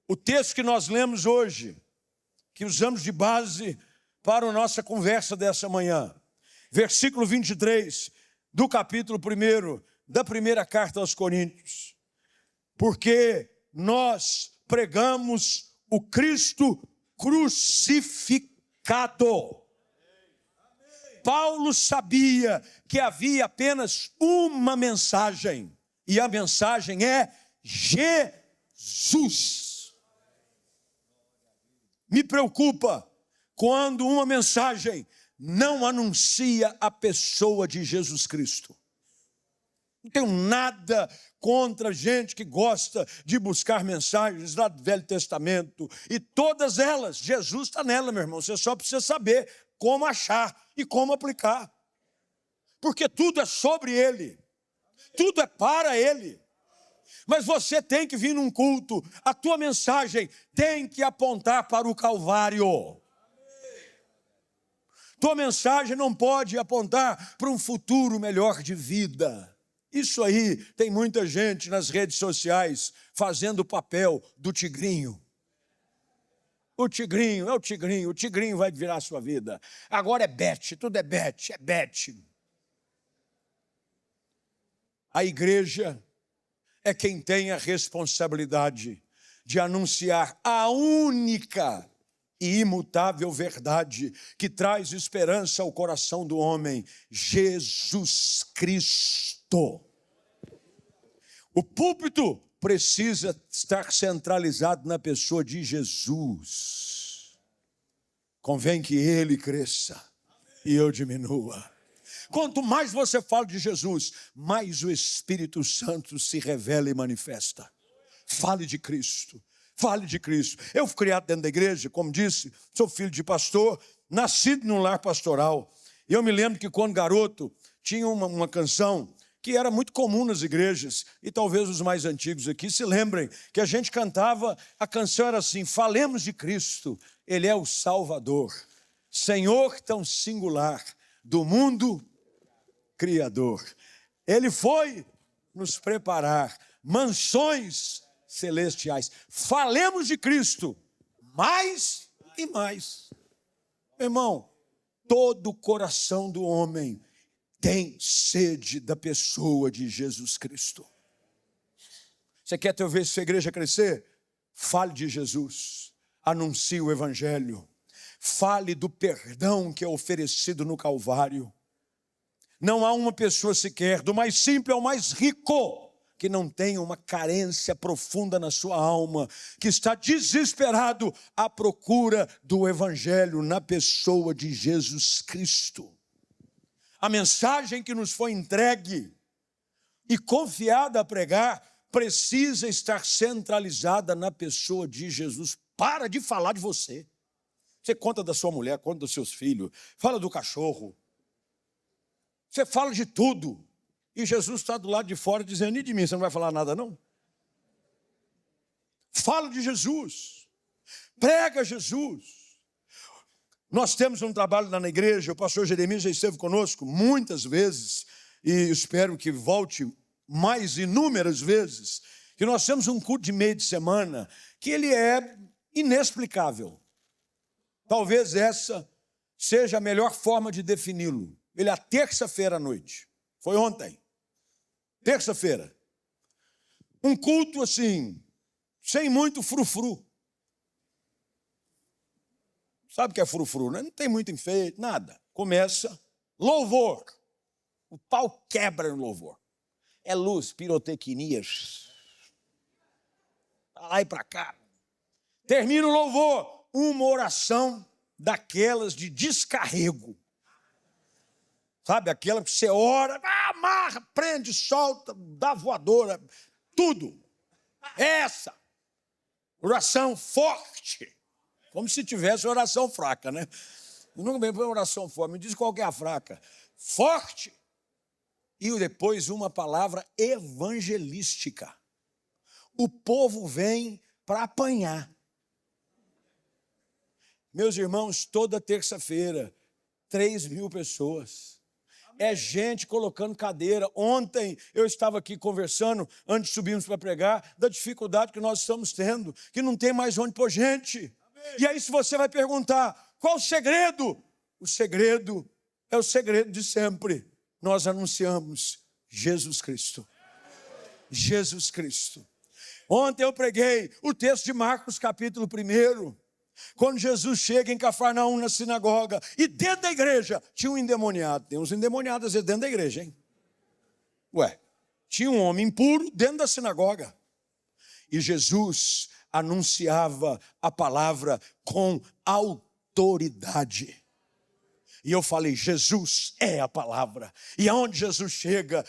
O texto que nós lemos hoje, que usamos de base para a nossa conversa dessa manhã, versículo 23 do capítulo 1 da primeira carta aos Coríntios. Porque nós pregamos o Cristo crucificado. Paulo sabia que havia apenas uma mensagem, e a mensagem é Jesus. Me preocupa quando uma mensagem não anuncia a pessoa de Jesus Cristo. Não tenho nada contra gente que gosta de buscar mensagens lá do Velho Testamento. E todas elas, Jesus está nela, meu irmão. Você só precisa saber como achar e como aplicar. Porque tudo é sobre Ele. Tudo é para Ele. Mas você tem que vir num culto. A tua mensagem tem que apontar para o Calvário. Tua mensagem não pode apontar para um futuro melhor de vida. Isso aí, tem muita gente nas redes sociais fazendo o papel do tigrinho. O tigrinho, o tigrinho vai virar a sua vida. Agora é bet, tudo é bet, é bet. A igreja é quem tem a responsabilidade de anunciar a única e imutável verdade que traz esperança ao coração do homem, Jesus Cristo. O púlpito precisa estar centralizado na pessoa de Jesus. Convém que Ele cresça e eu diminua. Quanto mais você fala de Jesus, mais o Espírito Santo se revela e manifesta. Fale de Cristo. Fale de Cristo. Eu fui criado dentro da igreja, como disse, sou filho de pastor, nascido num lar pastoral. E eu me lembro que quando garoto, tinha uma canção que era muito comum nas igrejas, e talvez os mais antigos aqui se lembrem, que a gente cantava, a canção era assim: falemos de Cristo, Ele é o Salvador, Senhor tão singular, do mundo Criador. Ele foi nos preparar mansões celestiais. Falemos de Cristo, mais e mais. Meu irmão, todo o coração do homem tem sede da pessoa de Jesus Cristo. Você quer ver sua igreja crescer? Fale de Jesus, anuncie o Evangelho, fale do perdão que é oferecido no Calvário. Não há uma pessoa sequer, do mais simples ao mais rico, que não tenha uma carência profunda na sua alma, que está desesperado à procura do Evangelho na pessoa de Jesus Cristo. A mensagem que nos foi entregue e confiada a pregar precisa estar centralizada na pessoa de Jesus. Para de falar de você. Você conta da sua mulher, conta dos seus filhos, fala do cachorro. Você fala de tudo. E Jesus está do lado de fora dizendo: e de mim, você não vai falar nada não? Fala de Jesus. Prega Jesus. Nós temos um trabalho lá na igreja, o pastor Jeremias já esteve conosco muitas vezes, e espero que volte mais inúmeras vezes, que nós temos um culto de meio de semana, que ele é inexplicável. Talvez essa seja a melhor forma de defini-lo. Ele é a terça-feira à noite. Foi ontem. Terça-feira. Um culto assim, sem muito frufru. Sabe o que é frufru, né? Não tem muito enfeite, nada. Começa louvor. O pau quebra no louvor. É luz, pirotecnias. Para lá e para cá. Termina o louvor. Uma oração daquelas de descarrego. Sabe, aquela que você ora, amarra, prende, solta, dá voadora, tudo. Essa. Oração forte. Como se tivesse oração fraca, né? Não me oração forte, me diz qual que é a fraca. Forte. E depois uma palavra evangelística. O povo vem para apanhar. Meus irmãos, toda terça-feira, 3.000 pessoas. É gente colocando cadeira. Ontem eu estava aqui conversando, antes de subirmos para pregar, da dificuldade que nós estamos tendo, que não tem mais onde pôr gente. Amém. E aí se você vai perguntar, qual o segredo? O segredo é o segredo de sempre. Nós anunciamos Jesus Cristo. Jesus Cristo. Ontem eu preguei o texto de Marcos, capítulo 1, quando Jesus chega em Cafarnaum, na sinagoga, e dentro da igreja tinha um endemoniado. Tem uns endemoniados dentro da igreja, hein? Ué, tinha um homem impuro dentro da sinagoga. E Jesus anunciava a palavra com autoridade. E eu falei, Jesus é a palavra. E aonde Jesus chega,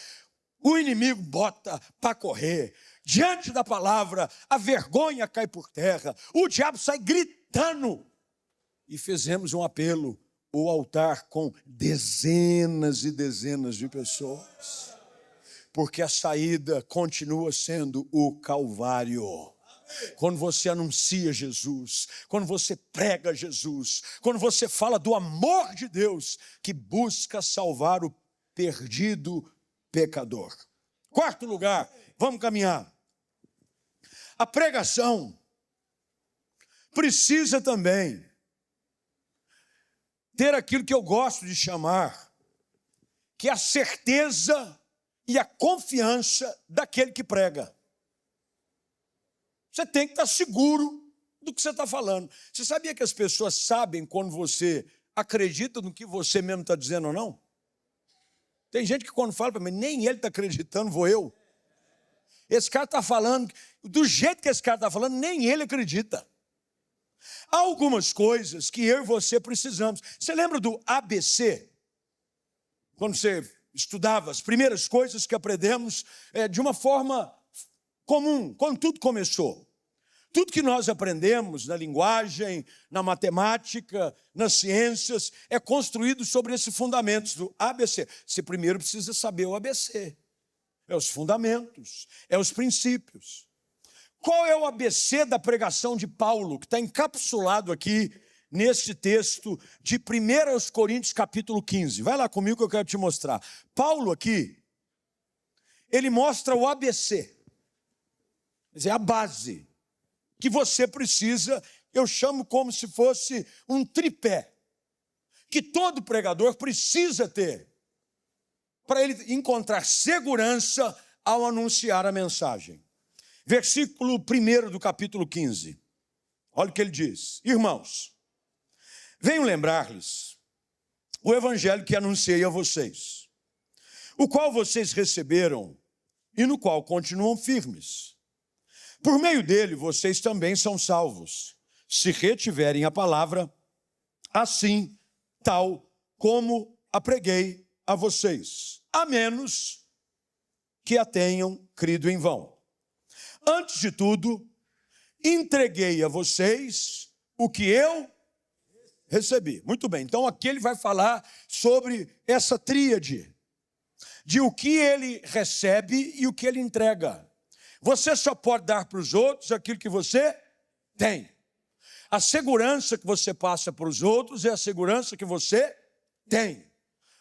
o inimigo bota para correr. Diante da palavra, a vergonha cai por terra. O diabo sai gritando. E fizemos um apelo, o altar com dezenas e dezenas de pessoas. Porque a saída continua sendo o Calvário. Quando você anuncia Jesus, quando você prega Jesus, quando você fala do amor de Deus que busca salvar o perdido pecador. Quarto lugar, vamos caminhar. A pregação precisa também ter aquilo que eu gosto de chamar, que é a certeza e a confiança daquele que prega. Você tem que estar seguro do que você está falando. Você sabia que as pessoas sabem quando você acredita no que você mesmo está dizendo ou não? Tem gente que quando fala para mim, nem ele está acreditando, vou eu. Esse cara está falando, do jeito que esse cara está falando, nem ele acredita. Há algumas coisas que eu e você precisamos. Você lembra do ABC? Quando você estudava as primeiras coisas que aprendemos de uma forma comum, quando tudo começou. Tudo que nós aprendemos na linguagem, na matemática, nas ciências, é construído sobre esses fundamentos do ABC. Você primeiro precisa saber o ABC. É os fundamentos, é os princípios. Qual é o ABC da pregação de Paulo, que está encapsulado aqui neste texto de 1 Coríntios capítulo 15? Vai lá comigo que eu quero te mostrar. Paulo aqui, ele mostra o ABC. Quer dizer, a base que você precisa, eu chamo como se fosse um tripé, que todo pregador precisa ter, para ele encontrar segurança ao anunciar a mensagem. Versículo 1 do capítulo 15. Olha o que ele diz. Irmãos, venho lembrar-lhes o evangelho que anunciei a vocês, o qual vocês receberam e no qual continuam firmes. Por meio dele, vocês também são salvos, se retiverem a palavra, assim, tal como a preguei a vocês, a menos que a tenham crido em vão. Antes de tudo, entreguei a vocês o que eu recebi. Muito bem, então aqui ele vai falar sobre essa tríade, de o que ele recebe e o que ele entrega. Você só pode dar para os outros aquilo que você tem. A segurança que você passa para os outros é a segurança que você tem.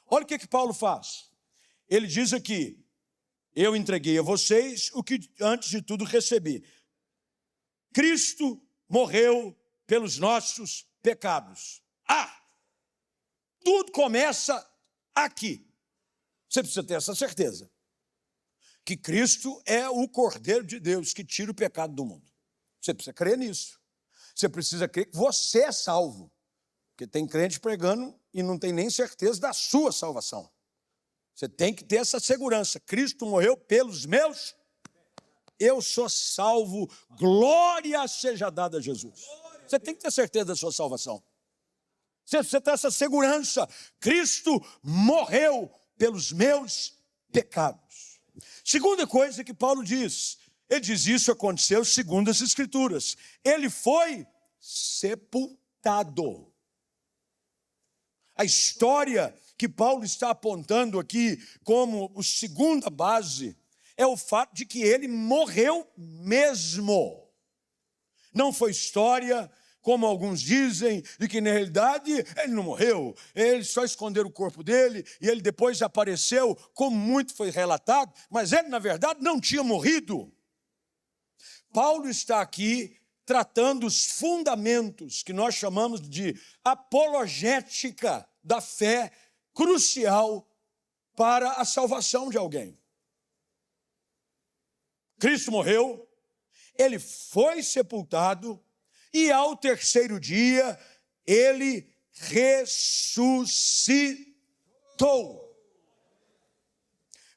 Olha o que Paulo faz. Ele diz aqui, eu entreguei a vocês o que antes de tudo recebi. Cristo morreu pelos nossos pecados. Tudo começa aqui. Você precisa ter essa certeza. Que Cristo é o Cordeiro de Deus que tira o pecado do mundo. Você precisa crer nisso. Você precisa crer que você é salvo. Porque tem crente pregando e não tem nem certeza da sua salvação. Você tem que ter essa segurança. Cristo morreu pelos meus. Eu sou salvo. Glória seja dada a Jesus. Você tem que ter certeza da sua salvação. Você tem essa segurança. Cristo morreu pelos meus pecados. Segunda coisa que Paulo diz, ele diz isso aconteceu segundo as Escrituras. Ele foi sepultado. A história que Paulo está apontando aqui como a segunda base é o fato de que ele morreu mesmo. Não foi história, como alguns dizem, de que na realidade ele não morreu, eles só esconderam o corpo dele e ele depois apareceu, como muito foi relatado, mas ele na verdade não tinha morrido. Paulo está aqui tratando os fundamentos que nós chamamos de apologética da fé, crucial para a salvação de alguém. Cristo morreu, ele foi sepultado, e ao terceiro dia, ele ressuscitou.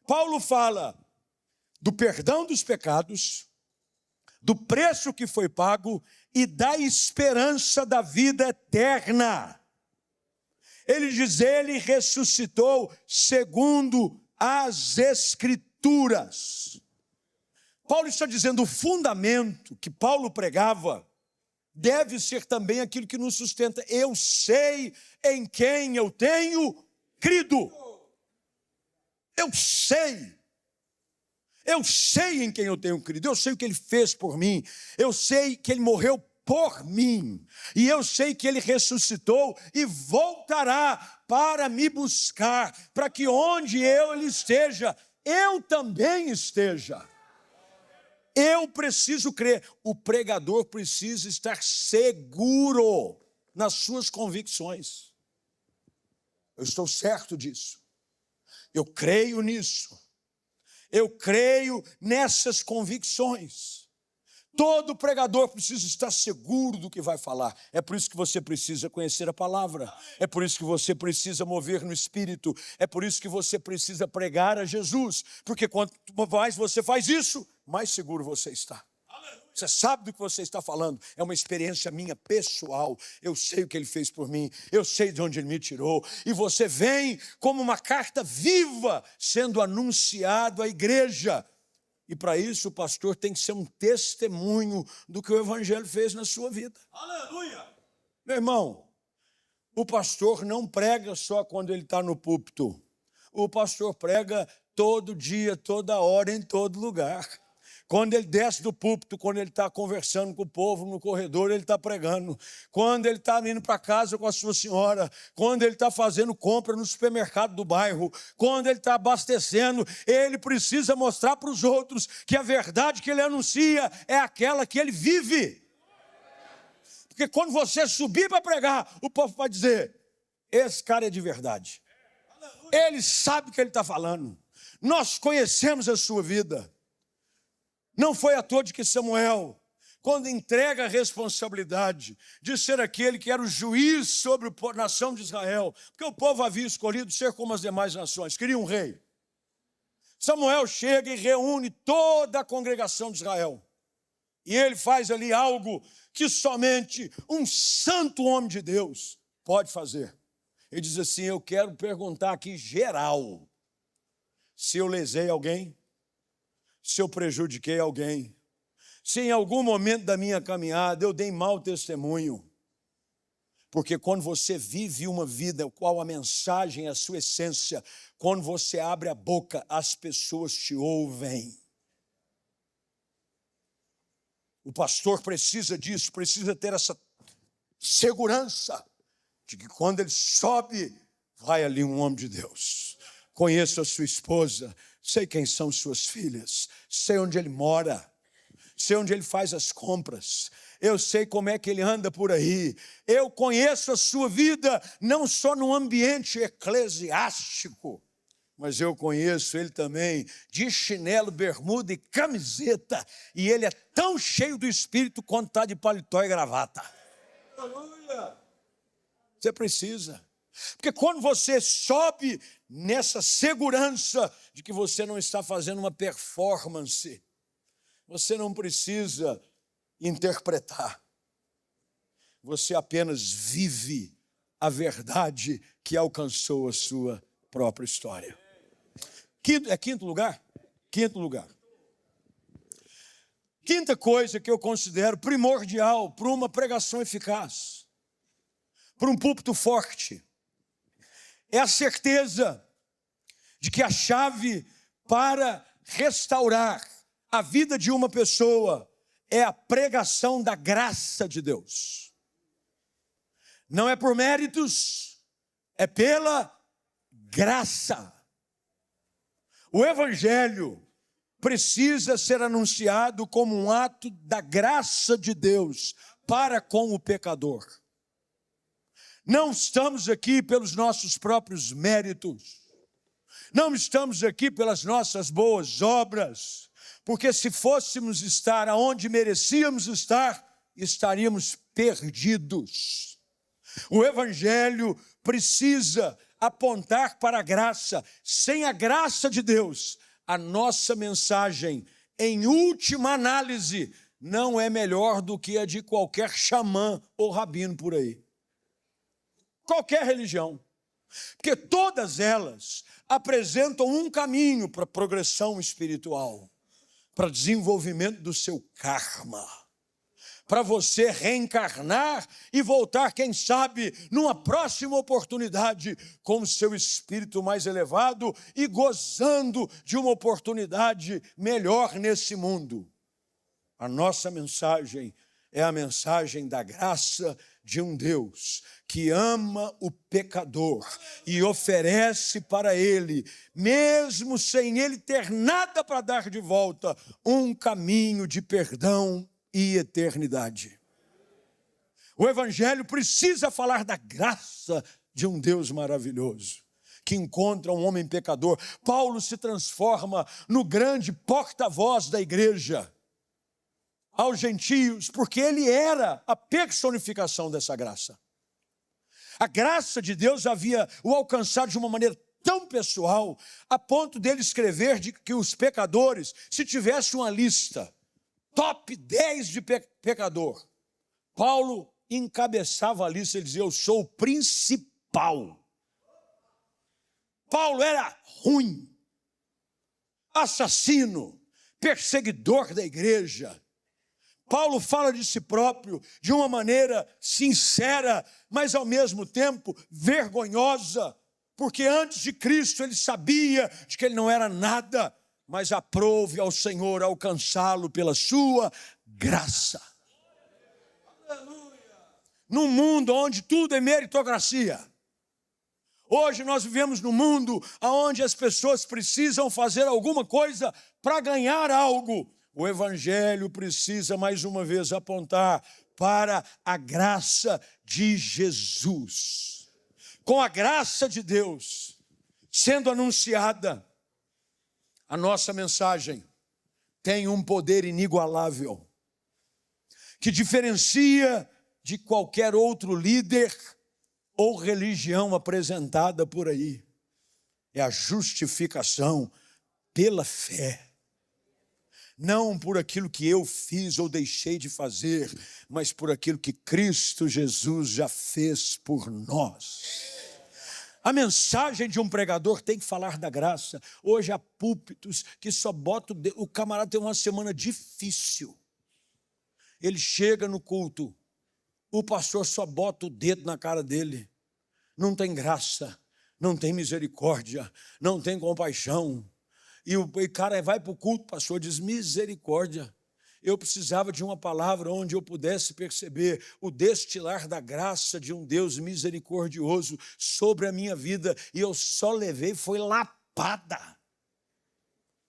Paulo fala do perdão dos pecados, do preço que foi pago e da esperança da vida eterna. Ele diz, ele ressuscitou segundo as Escrituras. Escrituras. Paulo está dizendo, o fundamento que Paulo pregava deve ser também aquilo que nos sustenta. Eu sei em quem eu tenho crido. Eu sei em quem eu tenho crido, eu sei o que ele fez por mim, eu sei que ele morreu por mim, e eu sei que ele ressuscitou e voltará para me buscar, para que onde ele esteja, eu também esteja. Eu preciso crer, o pregador precisa estar seguro nas suas convicções. Eu estou certo disso, eu creio nisso. Eu creio nessas convicções. Todo pregador precisa estar seguro do que vai falar. É por isso que você precisa conhecer a palavra. É por isso que você precisa mover no Espírito. É por isso que você precisa pregar a Jesus. Porque quanto mais você faz isso, mais seguro você está. Você sabe do que você está falando. É uma experiência minha pessoal. Eu sei o que ele fez por mim. Eu sei de onde ele me tirou. E você vem como uma carta viva sendo anunciado à igreja. E para isso o pastor tem que ser um testemunho do que o evangelho fez na sua vida. Aleluia! Meu irmão, o pastor não prega só quando ele está no púlpito. O pastor prega todo dia, toda hora, em todo lugar. Quando ele desce do púlpito, quando ele está conversando com o povo no corredor, ele está pregando. Quando ele está indo para casa com a sua senhora, quando ele está fazendo compra no supermercado do bairro, quando ele está abastecendo, ele precisa mostrar para os outros que a verdade que ele anuncia é aquela que ele vive. Porque quando você subir para pregar, o povo vai dizer, esse cara é de verdade. Ele sabe o que ele está falando. Nós conhecemos a sua vida. Não foi à toa de que Samuel, quando entrega a responsabilidade de ser aquele que era o juiz sobre a nação de Israel, porque o povo havia escolhido ser como as demais nações, queria um rei. Samuel chega e reúne toda a congregação de Israel. E ele faz ali algo que somente um santo homem de Deus pode fazer. Ele diz assim, eu quero perguntar aqui geral, se eu lesei alguém, se eu prejudiquei alguém, se em algum momento da minha caminhada eu dei mau testemunho. Porque quando você vive uma vida, qual a mensagem, a sua essência, quando você abre a boca, as pessoas te ouvem. O pastor precisa disso, precisa ter essa segurança de que quando ele sobe, vai ali um homem de Deus. Conheço a sua esposa, sei quem são suas filhas, sei onde ele mora, sei onde ele faz as compras, eu sei como é que ele anda por aí, eu conheço a sua vida, não só no ambiente eclesiástico, mas eu conheço ele também de chinelo, bermuda e camiseta, e ele é tão cheio do Espírito quanto está de paletó e gravata. Aleluia! Você precisa. Porque quando você sobe nessa segurança de que você não está fazendo uma performance, você não precisa interpretar. Você apenas vive a verdade que alcançou a sua própria história. Quinto lugar? Quinto lugar. Quinta coisa que eu considero primordial para uma pregação eficaz, para um púlpito forte, é a certeza de que a chave para restaurar a vida de uma pessoa é a pregação da graça de Deus. Não é por méritos, é pela graça. O evangelho precisa ser anunciado como um ato da graça de Deus para com o pecador. Não estamos aqui pelos nossos próprios méritos. Não estamos aqui pelas nossas boas obras. Porque se fôssemos estar aonde merecíamos estar, estaríamos perdidos. O evangelho precisa apontar para a graça. Sem a graça de Deus, a nossa mensagem, em última análise, não é melhor do que a de qualquer xamã ou rabino por aí. Qualquer religião. Porque todas elas apresentam um caminho para progressão espiritual, para desenvolvimento do seu karma, para você reencarnar e voltar, quem sabe, numa próxima oportunidade, com o seu espírito mais elevado e gozando de uma oportunidade melhor nesse mundo. A nossa mensagem é a mensagem da graça de um Deus que ama o pecador e oferece para ele, mesmo sem ele ter nada para dar de volta, um caminho de perdão e eternidade. O Evangelho precisa falar da graça de um Deus maravilhoso, que encontra um homem pecador. Paulo se transforma no grande porta-voz da igreja aos gentios, porque ele era a personificação dessa graça. A graça de Deus havia o alcançado de uma maneira tão pessoal, a ponto dele escrever de que os pecadores, se tivesse uma lista, top 10 de pecador, Paulo encabeçava a lista, ele dizia: eu sou o principal. Paulo era ruim, assassino, perseguidor da igreja. Paulo fala de si próprio de uma maneira sincera, mas ao mesmo tempo vergonhosa, porque antes de Cristo ele sabia de que ele não era nada, mas aprove ao Senhor alcançá-lo pela sua graça. Num mundo onde tudo é meritocracia. Hoje nós vivemos num mundo onde as pessoas precisam fazer alguma coisa para ganhar algo. O Evangelho precisa, mais uma vez, apontar para a graça de Jesus. Com a graça de Deus sendo anunciada, a nossa mensagem tem um poder inigualável, que diferencia de qualquer outro líder ou religião apresentada por aí. É a justificação pela fé. Não por aquilo que eu fiz ou deixei de fazer, mas por aquilo que Cristo Jesus já fez por nós. A mensagem de um pregador tem que falar da graça. Hoje há púlpitos que só botam o camarada tem uma semana difícil. Ele chega no culto, o pastor só bota o dedo na cara dele. Não tem graça, não tem misericórdia, não tem compaixão. E o cara vai para o culto, o pastor diz: misericórdia. Eu precisava de uma palavra onde eu pudesse perceber o destilar da graça de um Deus misericordioso sobre a minha vida, e eu só levei, foi lapada.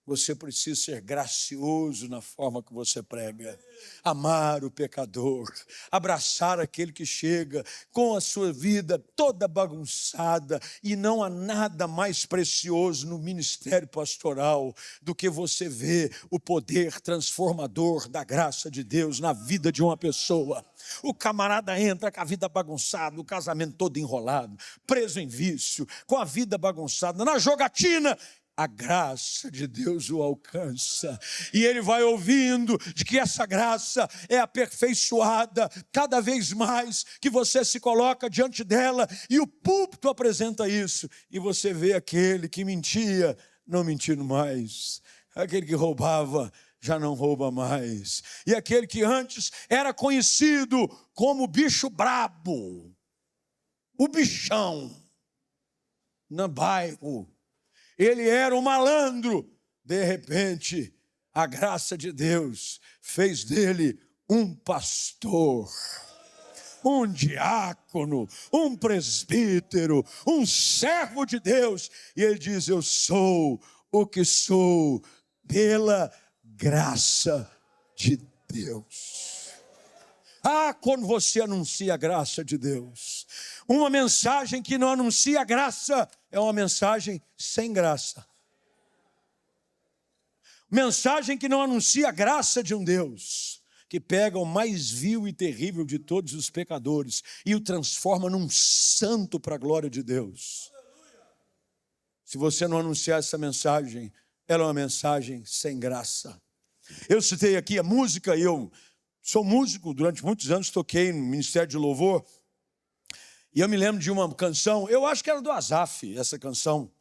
Você precisa ser gracioso na forma que você prega, amar o pecador, abraçar aquele que chega com a sua vida toda bagunçada, e não há nada mais precioso no ministério pastoral do que você ver o poder transformador da graça de Deus na vida de uma pessoa. O camarada entra com a vida bagunçada, o casamento todo enrolado, preso em vício, com a vida bagunçada, na jogatina. A graça de Deus o alcança, e ele vai ouvindo de que essa graça é aperfeiçoada cada vez mais que você se coloca diante dela, e o púlpito apresenta isso, e você vê aquele que mentia, não mentindo mais, aquele que roubava, já não rouba mais, e aquele que antes era conhecido como bicho brabo, o bichão, no bairro, ele era um malandro. De repente, a graça de Deus fez dele um pastor, um diácono, um presbítero, um servo de Deus. E ele diz: eu sou o que sou pela graça de Deus. Ah, quando você anuncia a graça de Deus, uma mensagem que não anuncia a graça é uma mensagem sem graça. Mensagem que não anuncia a graça de um Deus que pega o mais vil e terrível de todos os pecadores e o transforma num santo para a glória de Deus. Se você não anunciar essa mensagem, ela é uma mensagem sem graça. Eu citei aqui a música, eu sou músico, durante muitos anos toquei no Ministério de Louvor, E eu me lembro de uma canção, eu acho que era do Asaf, essa canção,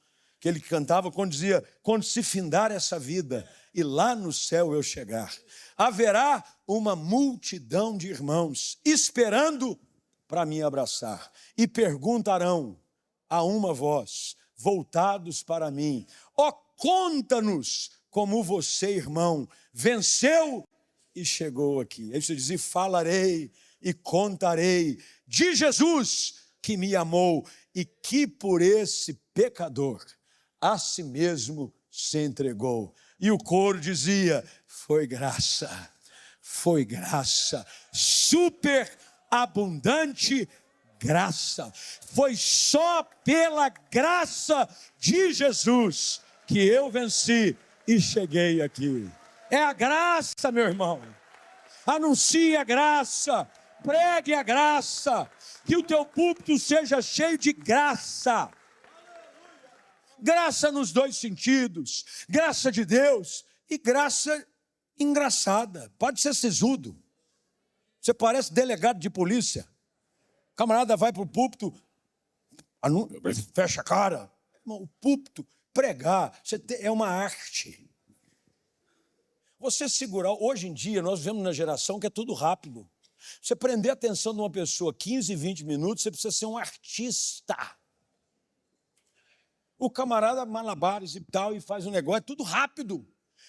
que ele cantava quando dizia: quando se findar essa vida e lá no céu eu chegar, haverá uma multidão de irmãos esperando para me abraçar e perguntarão a uma voz, voltados para mim: ó, conta-nos como você, irmão, venceu e chegou aqui. Aí você diz: e falarei e contarei de Jesus que me amou e que por esse pecador a si mesmo se entregou. E o coro dizia: foi graça, super abundante graça. Foi só pela graça de Jesus que eu venci e cheguei aqui. É a graça, meu irmão. Anuncie a graça, pregue a graça, que o teu púlpito seja cheio de graça. Graça nos dois sentidos, graça de Deus e graça engraçada. Pode ser sisudo. Você parece delegado de polícia. O camarada vai para o púlpito, fecha a cara. O púlpito, pregar, é uma arte. Você segurar, hoje em dia, nós vivemos na geração que é tudo rápido. Você prender a atenção de uma pessoa 15, 20 minutos, você precisa ser um artista. O camarada malabares e tal, e faz um negócio, é tudo rápido.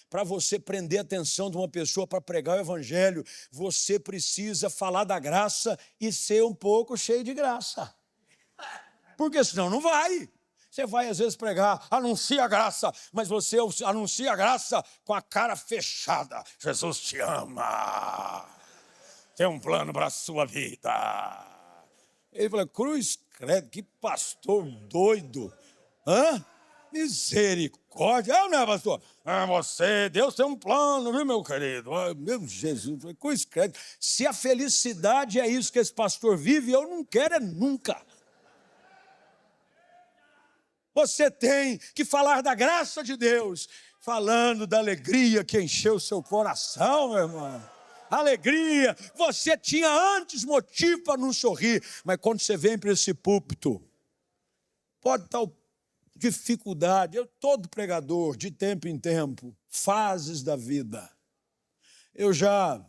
Para você prender a atenção de uma pessoa para pregar o evangelho, você precisa falar da graça e ser um pouco cheio de graça. Porque senão não vai. Você vai às vezes pregar, anuncia a graça, mas você anuncia a graça com a cara fechada. Jesus te ama. Tem um plano para a sua vida. Ele fala: cruz credo, que pastor doido. Hã? Misericórdia. Não é, pastor? Deus tem um plano, viu, meu querido? Meu Jesus, cruz credo. Se a felicidade é isso que esse pastor vive, eu não quero nunca. Você tem que falar da graça de Deus, falando da alegria que encheu o seu coração, meu irmão. Alegria, você tinha antes motivo para não sorrir, mas quando você vem para esse púlpito, pode estar dificuldade. Todo pregador, de tempo em tempo, fases da vida. Eu já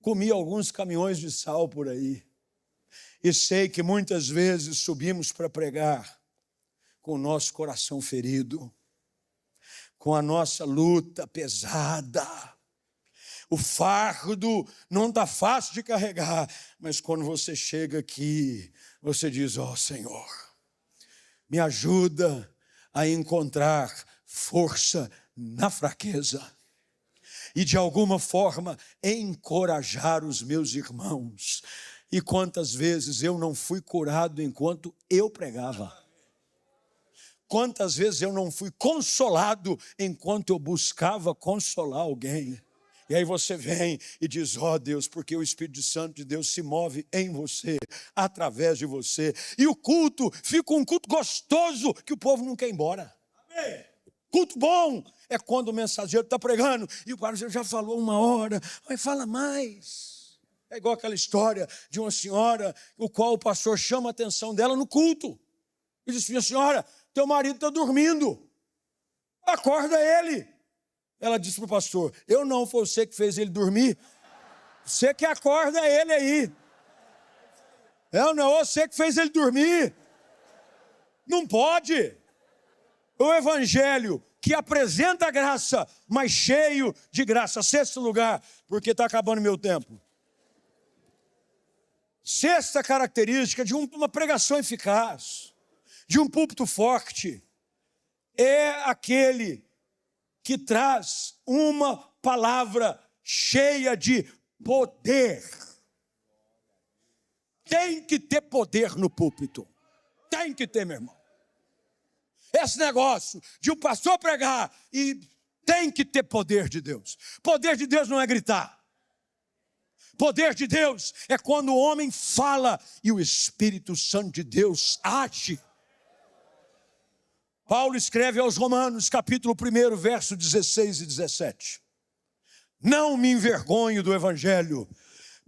comi alguns caminhões de sal por aí, e sei que muitas vezes subimos para pregar com o nosso coração ferido, com a nossa luta pesada. O fardo não está fácil de carregar, mas quando você chega aqui, você diz: ó Senhor, me ajuda a encontrar força na fraqueza e de alguma forma encorajar os meus irmãos. E quantas vezes eu não fui curado enquanto eu pregava? Quantas vezes eu não fui consolado enquanto eu buscava consolar alguém? E aí você vem e diz: ó Deus, porque o Espírito Santo de Deus se move em você, através de você. E o culto fica um culto gostoso que o povo não quer ir embora. Amém. Culto bom é quando o mensageiro está pregando e o cara já falou 1 hora, mas fala mais. É igual aquela história de uma senhora, o qual o pastor chama a atenção dela no culto. E diz: minha senhora, teu marido está dormindo, acorda ele. Ela disse para o pastor: eu não, foi você que fez ele dormir, você que acorda ele aí. Não, você que fez ele dormir. Não pode. O evangelho que apresenta a graça, mas cheio de graça. 6º lugar, porque está acabando meu tempo. 6ª característica de uma pregação eficaz, de um púlpito forte, é aquele que traz uma palavra cheia de poder. Tem que ter poder no púlpito. Tem que ter, meu irmão. Esse negócio de o pastor pregar e tem que ter poder de Deus. Poder de Deus não é gritar. Poder de Deus é quando o homem fala e o Espírito Santo de Deus age. Paulo escreve aos Romanos, capítulo 1, verso 16 e 17. Não me envergonho do evangelho,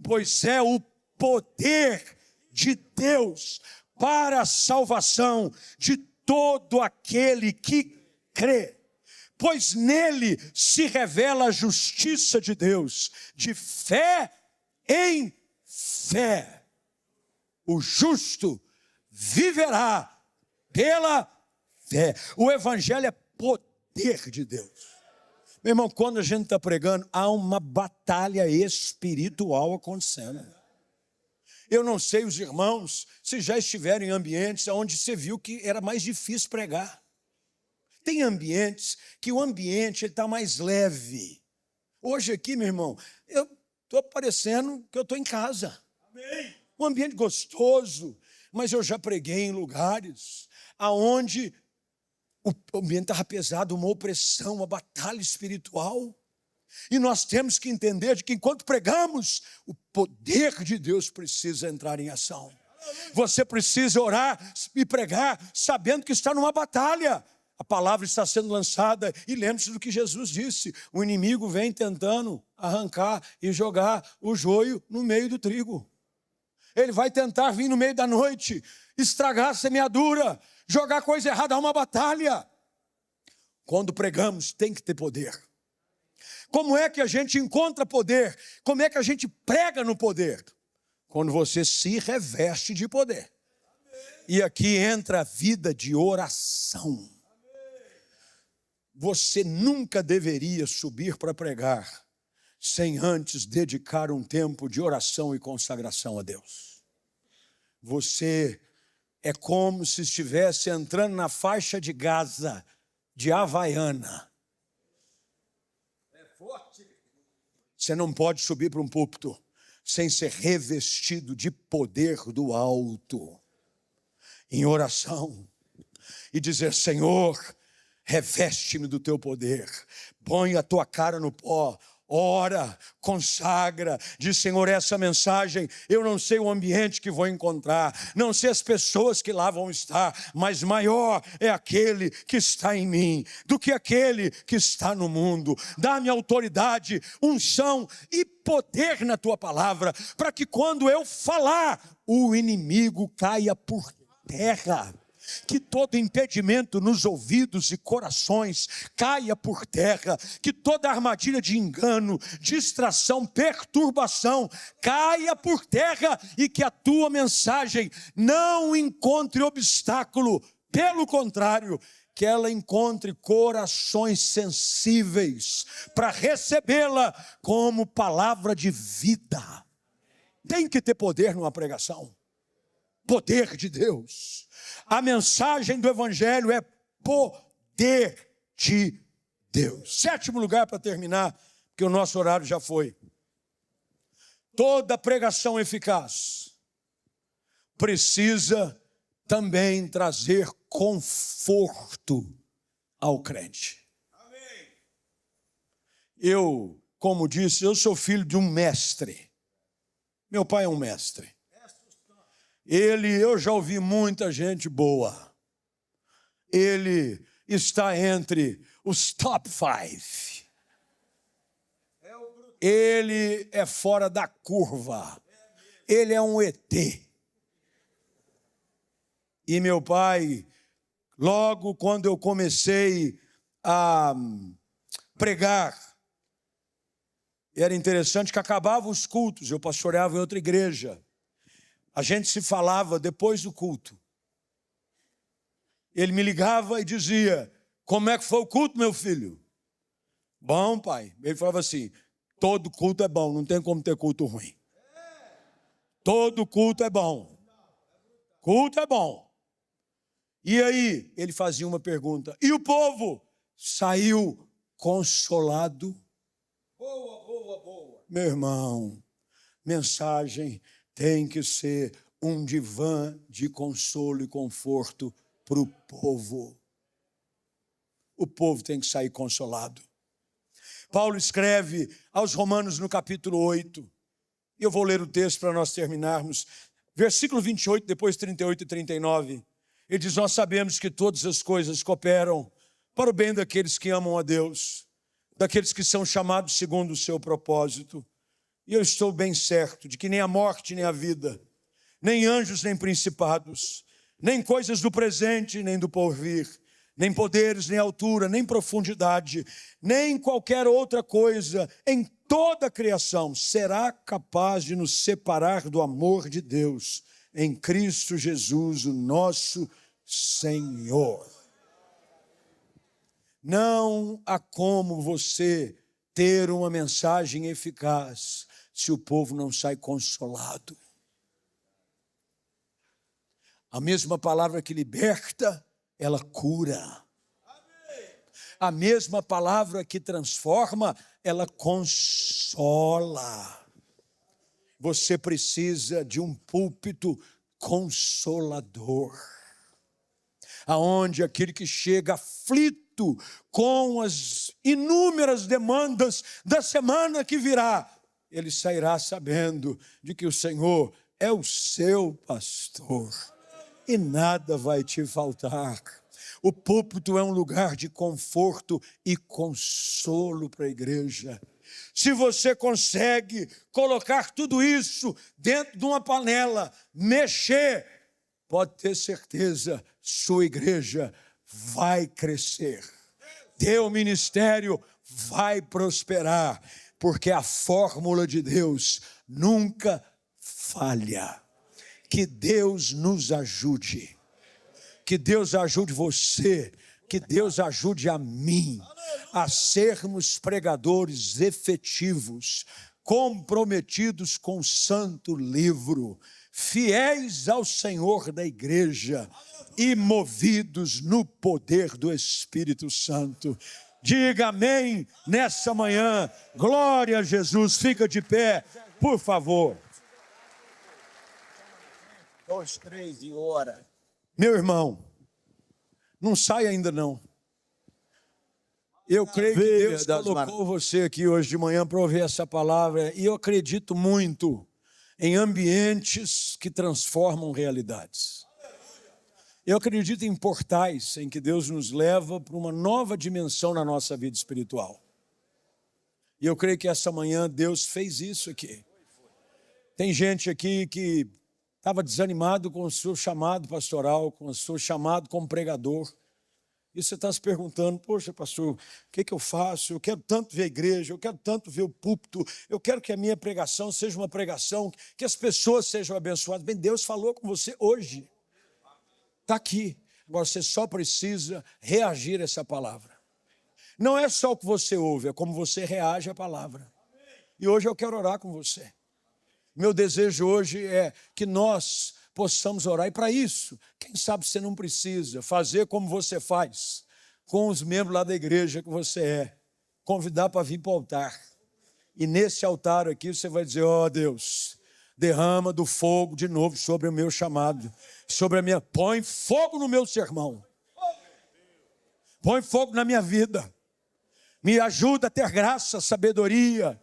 pois é o poder de Deus para a salvação de todo aquele que crê. Pois nele se revela a justiça de Deus, de fé em fé. O justo viverá pela fé. O evangelho é poder de Deus. Meu irmão, quando a gente está pregando, há uma batalha espiritual acontecendo. Eu não sei, os irmãos, se já estiveram em ambientes onde você viu que era mais difícil pregar. Tem ambientes que o ambiente está mais leve. Hoje aqui, meu irmão, eu estou parecendo que eu estou em casa. Amém. Um ambiente gostoso, mas eu já preguei em lugares onde o ambiente estava pesado, uma opressão, uma batalha espiritual. E nós temos que entender de que enquanto pregamos, o poder de Deus precisa entrar em ação. Você precisa orar e pregar sabendo que está numa batalha. A palavra está sendo lançada e lembre-se do que Jesus disse. O inimigo vem tentando arrancar e jogar o joio no meio do trigo. Ele vai tentar vir no meio da noite, estragar a semeadura, jogar coisa errada, há uma batalha. Quando pregamos, tem que ter poder. Como é que a gente encontra poder? Como é que a gente prega no poder? Quando você se reveste de poder. E aqui entra a vida de oração. Você nunca deveria subir para pregar sem antes dedicar um tempo de oração e consagração a Deus. Você é como se estivesse entrando na faixa de Gaza, de Havaiana. É forte. Você não pode subir para um púlpito sem ser revestido de poder do alto, em oração, e dizer: Senhor, reveste-me do teu poder, põe a tua cara no pó, ora, consagra, diz: Senhor, essa mensagem, eu não sei o ambiente que vou encontrar, não sei as pessoas que lá vão estar, mas maior é aquele que está em mim, do que aquele que está no mundo. Dá-me autoridade, unção e poder na tua palavra, para que quando eu falar, o inimigo caia por terra. Que todo impedimento nos ouvidos e corações caia por terra, que toda armadilha de engano, distração, perturbação caia por terra e que a tua mensagem não encontre obstáculo, pelo contrário, que ela encontre corações sensíveis para recebê-la como palavra de vida. Tem que ter poder numa pregação. Poder de Deus. A mensagem do evangelho é poder de Deus. Sétimo lugar para terminar, porque o nosso horário já foi. Toda pregação eficaz precisa também trazer conforto ao crente. Amém. Eu, como disse, eu sou filho de um mestre. Meu pai é um mestre. Eu já ouvi muita gente boa. Ele está entre os top 5. Ele é fora da curva. Ele é um ET. E meu pai, logo quando eu comecei a pregar, era interessante que acabavam os cultos, eu pastoreava em outra igreja. A gente se falava depois do culto. Ele me ligava e dizia: como é que foi o culto, meu filho? Bom, pai. Ele falava assim: todo culto é bom, não tem como ter culto ruim. Todo culto é bom. Culto é bom. E aí, ele fazia uma pergunta: e o povo saiu consolado? Boa. Meu irmão, mensagem tem que ser um divã de consolo e conforto para o povo. O povo tem que sair consolado. Paulo escreve aos Romanos no capítulo 8. Eu vou ler o texto para nós terminarmos. Versículo 28, depois 38 e 39. Ele diz: nós sabemos que todas as coisas cooperam para o bem daqueles que amam a Deus, daqueles que são chamados segundo o seu propósito. E eu estou bem certo de que nem a morte, nem a vida, nem anjos, nem principados, nem coisas do presente, nem do porvir, nem poderes, nem altura, nem profundidade, nem qualquer outra coisa em toda a criação será capaz de nos separar do amor de Deus em Cristo Jesus, o nosso Senhor. Não há como você ter uma mensagem eficaz se o povo não sai consolado. A mesma palavra que liberta, ela cura. A mesma palavra que transforma, ela consola. Você precisa de um púlpito consolador, aonde aquele que chega aflito com as inúmeras demandas da semana que virá, ele sairá sabendo de que o Senhor é o seu pastor e nada vai te faltar. O púlpito é um lugar de conforto e consolo para a igreja. Se você consegue colocar tudo isso dentro de uma panela, mexer, pode ter certeza, sua igreja vai crescer. Teu ministério vai prosperar, porque a fórmula de Deus nunca falha. Que Deus nos ajude. Que Deus ajude você, que Deus ajude a mim a sermos pregadores efetivos, comprometidos com o santo livro, fiéis ao Senhor da igreja e movidos no poder do Espírito Santo. Diga amém nessa manhã. Glória a Jesus. Fica de pé, por favor. 2, 3 e ora. Meu irmão, não sai ainda não. Eu creio que Deus colocou você aqui hoje de manhã para ouvir essa palavra, e eu acredito muito em ambientes que transformam realidades. Eu acredito em portais em que Deus nos leva para uma nova dimensão na nossa vida espiritual. E eu creio que essa manhã Deus fez isso aqui. Tem gente aqui que estava desanimado com o seu chamado pastoral, com o seu chamado como pregador. E você está se perguntando, poxa pastor, o que eu faço? Eu quero tanto ver a igreja, eu quero tanto ver o púlpito, eu quero que a minha pregação seja uma pregação, que as pessoas sejam abençoadas. Bem, Deus falou com você hoje. Está aqui. Agora você só precisa reagir a essa palavra. Não é só o que você ouve, é como você reage à palavra. E hoje eu quero orar com você. Meu desejo hoje é que nós possamos orar. E para isso, quem sabe você não precisa fazer como você faz com os membros lá da igreja que você é. Convidar para vir para o altar. E nesse altar aqui você vai dizer, ó Deus, derrama do fogo de novo sobre o meu chamado. Sobre a minha... Põe fogo no meu sermão. Põe fogo na minha vida. Me ajuda a ter graça, sabedoria,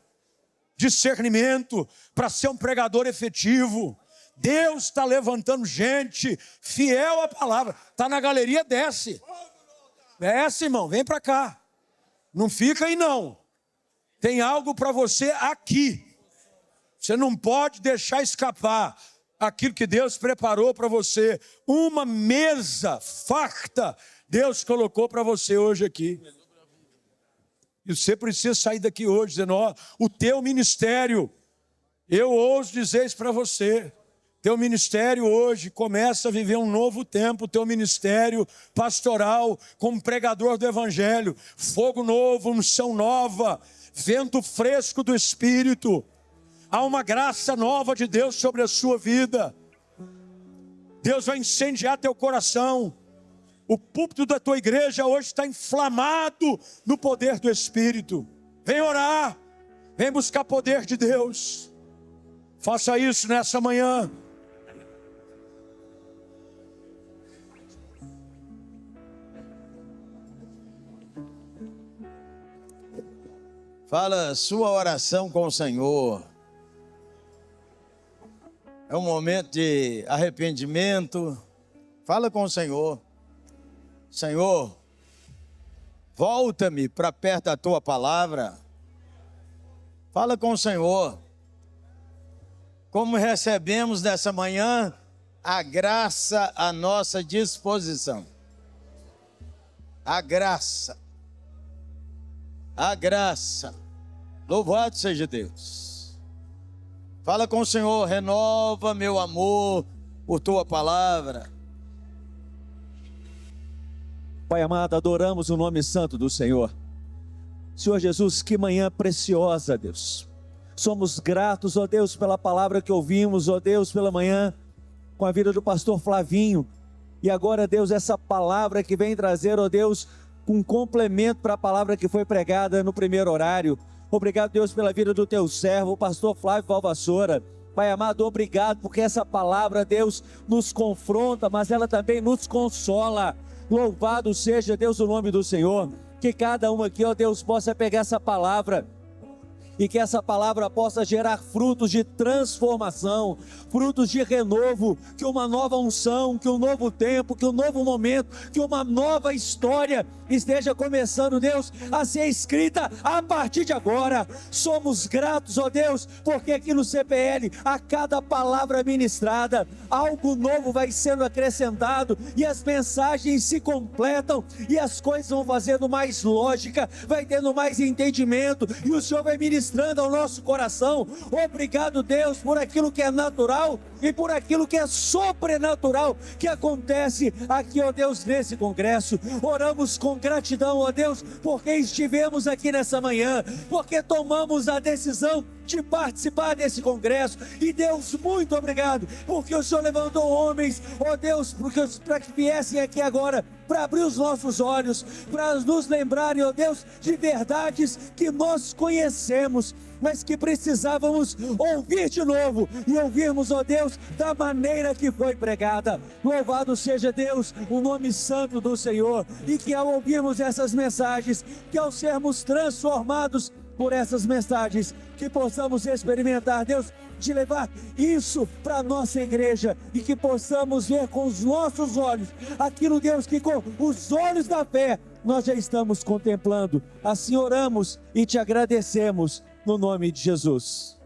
discernimento para ser um pregador efetivo. Deus está levantando gente fiel à palavra. Está na galeria, desce. Desce, irmão, vem para cá. Não fica aí não. Tem algo para você aqui. Você não pode deixar escapar aquilo que Deus preparou para você. Uma mesa farta Deus colocou para você hoje aqui. E você precisa sair daqui hoje dizendo, ó, o teu ministério, eu ouso dizer isso para você, teu ministério hoje começa a viver um novo tempo, o teu ministério pastoral, como pregador do evangelho, fogo novo, unção nova, vento fresco do Espírito, há uma graça nova de Deus sobre a sua vida, Deus vai incendiar teu coração. O púlpito da tua igreja hoje está inflamado no poder do Espírito. Vem orar, vem buscar poder de Deus. Faça isso nessa manhã. Fala sua oração com o Senhor. É um momento de arrependimento. Fala com o Senhor. Senhor, volta-me para perto da tua palavra. Fala com o Senhor. Como recebemos nessa manhã a graça à nossa disposição. A graça. A graça. Louvado seja Deus. Fala com o Senhor, renova meu amor por tua palavra. Pai amado, adoramos o nome santo do Senhor. Senhor Jesus, que manhã preciosa, Deus. Somos gratos, ó Deus, pela palavra que ouvimos, ó Deus, pela manhã, com a vida do pastor Flavinho. E agora, Deus, essa palavra que vem trazer, ó Deus, um complemento para a palavra que foi pregada no primeiro horário. Obrigado, Deus, pela vida do teu servo, o pastor Flávio Valvassoura. Pai amado, obrigado, porque essa palavra, Deus, nos confronta, mas ela também nos consola. Louvado seja, Deus, o nome do Senhor. Que cada um aqui, ó Deus, possa pegar essa palavra e que essa palavra possa gerar frutos de transformação, frutos de renovo, que uma nova unção, que um novo tempo, que um novo momento, que uma nova história esteja começando, Deus, a ser escrita a partir de agora. Somos gratos, ó Deus, porque aqui no CPL, a cada palavra ministrada, algo novo vai sendo acrescentado, e as mensagens se completam, e as coisas vão fazendo mais lógica, vai tendo mais entendimento, e o Senhor vai ministrando ao nosso coração. Obrigado, Deus, por aquilo que é natural e por aquilo que é sobrenatural que acontece aqui, ó Deus, nesse congresso. Oramos com gratidão, ó Deus, porque estivemos aqui nessa manhã, porque tomamos a decisão de participar desse congresso. E Deus, muito obrigado, porque o Senhor levantou homens, ó Deus, para que viessem aqui agora, para abrir os nossos olhos, para nos lembrarem, ó Deus, de verdades que nós conhecemos, mas que precisávamos ouvir de novo, e ouvirmos, ó Deus, da maneira que foi pregada. Louvado seja Deus, o nome santo do Senhor, e que ao ouvirmos essas mensagens, que ao sermos transformados por essas mensagens, que possamos experimentar, Deus, de levar isso para a nossa igreja, e que possamos ver com os nossos olhos aquilo, Deus, que com os olhos da fé nós já estamos contemplando. Assim oramos e te agradecemos no nome de Jesus.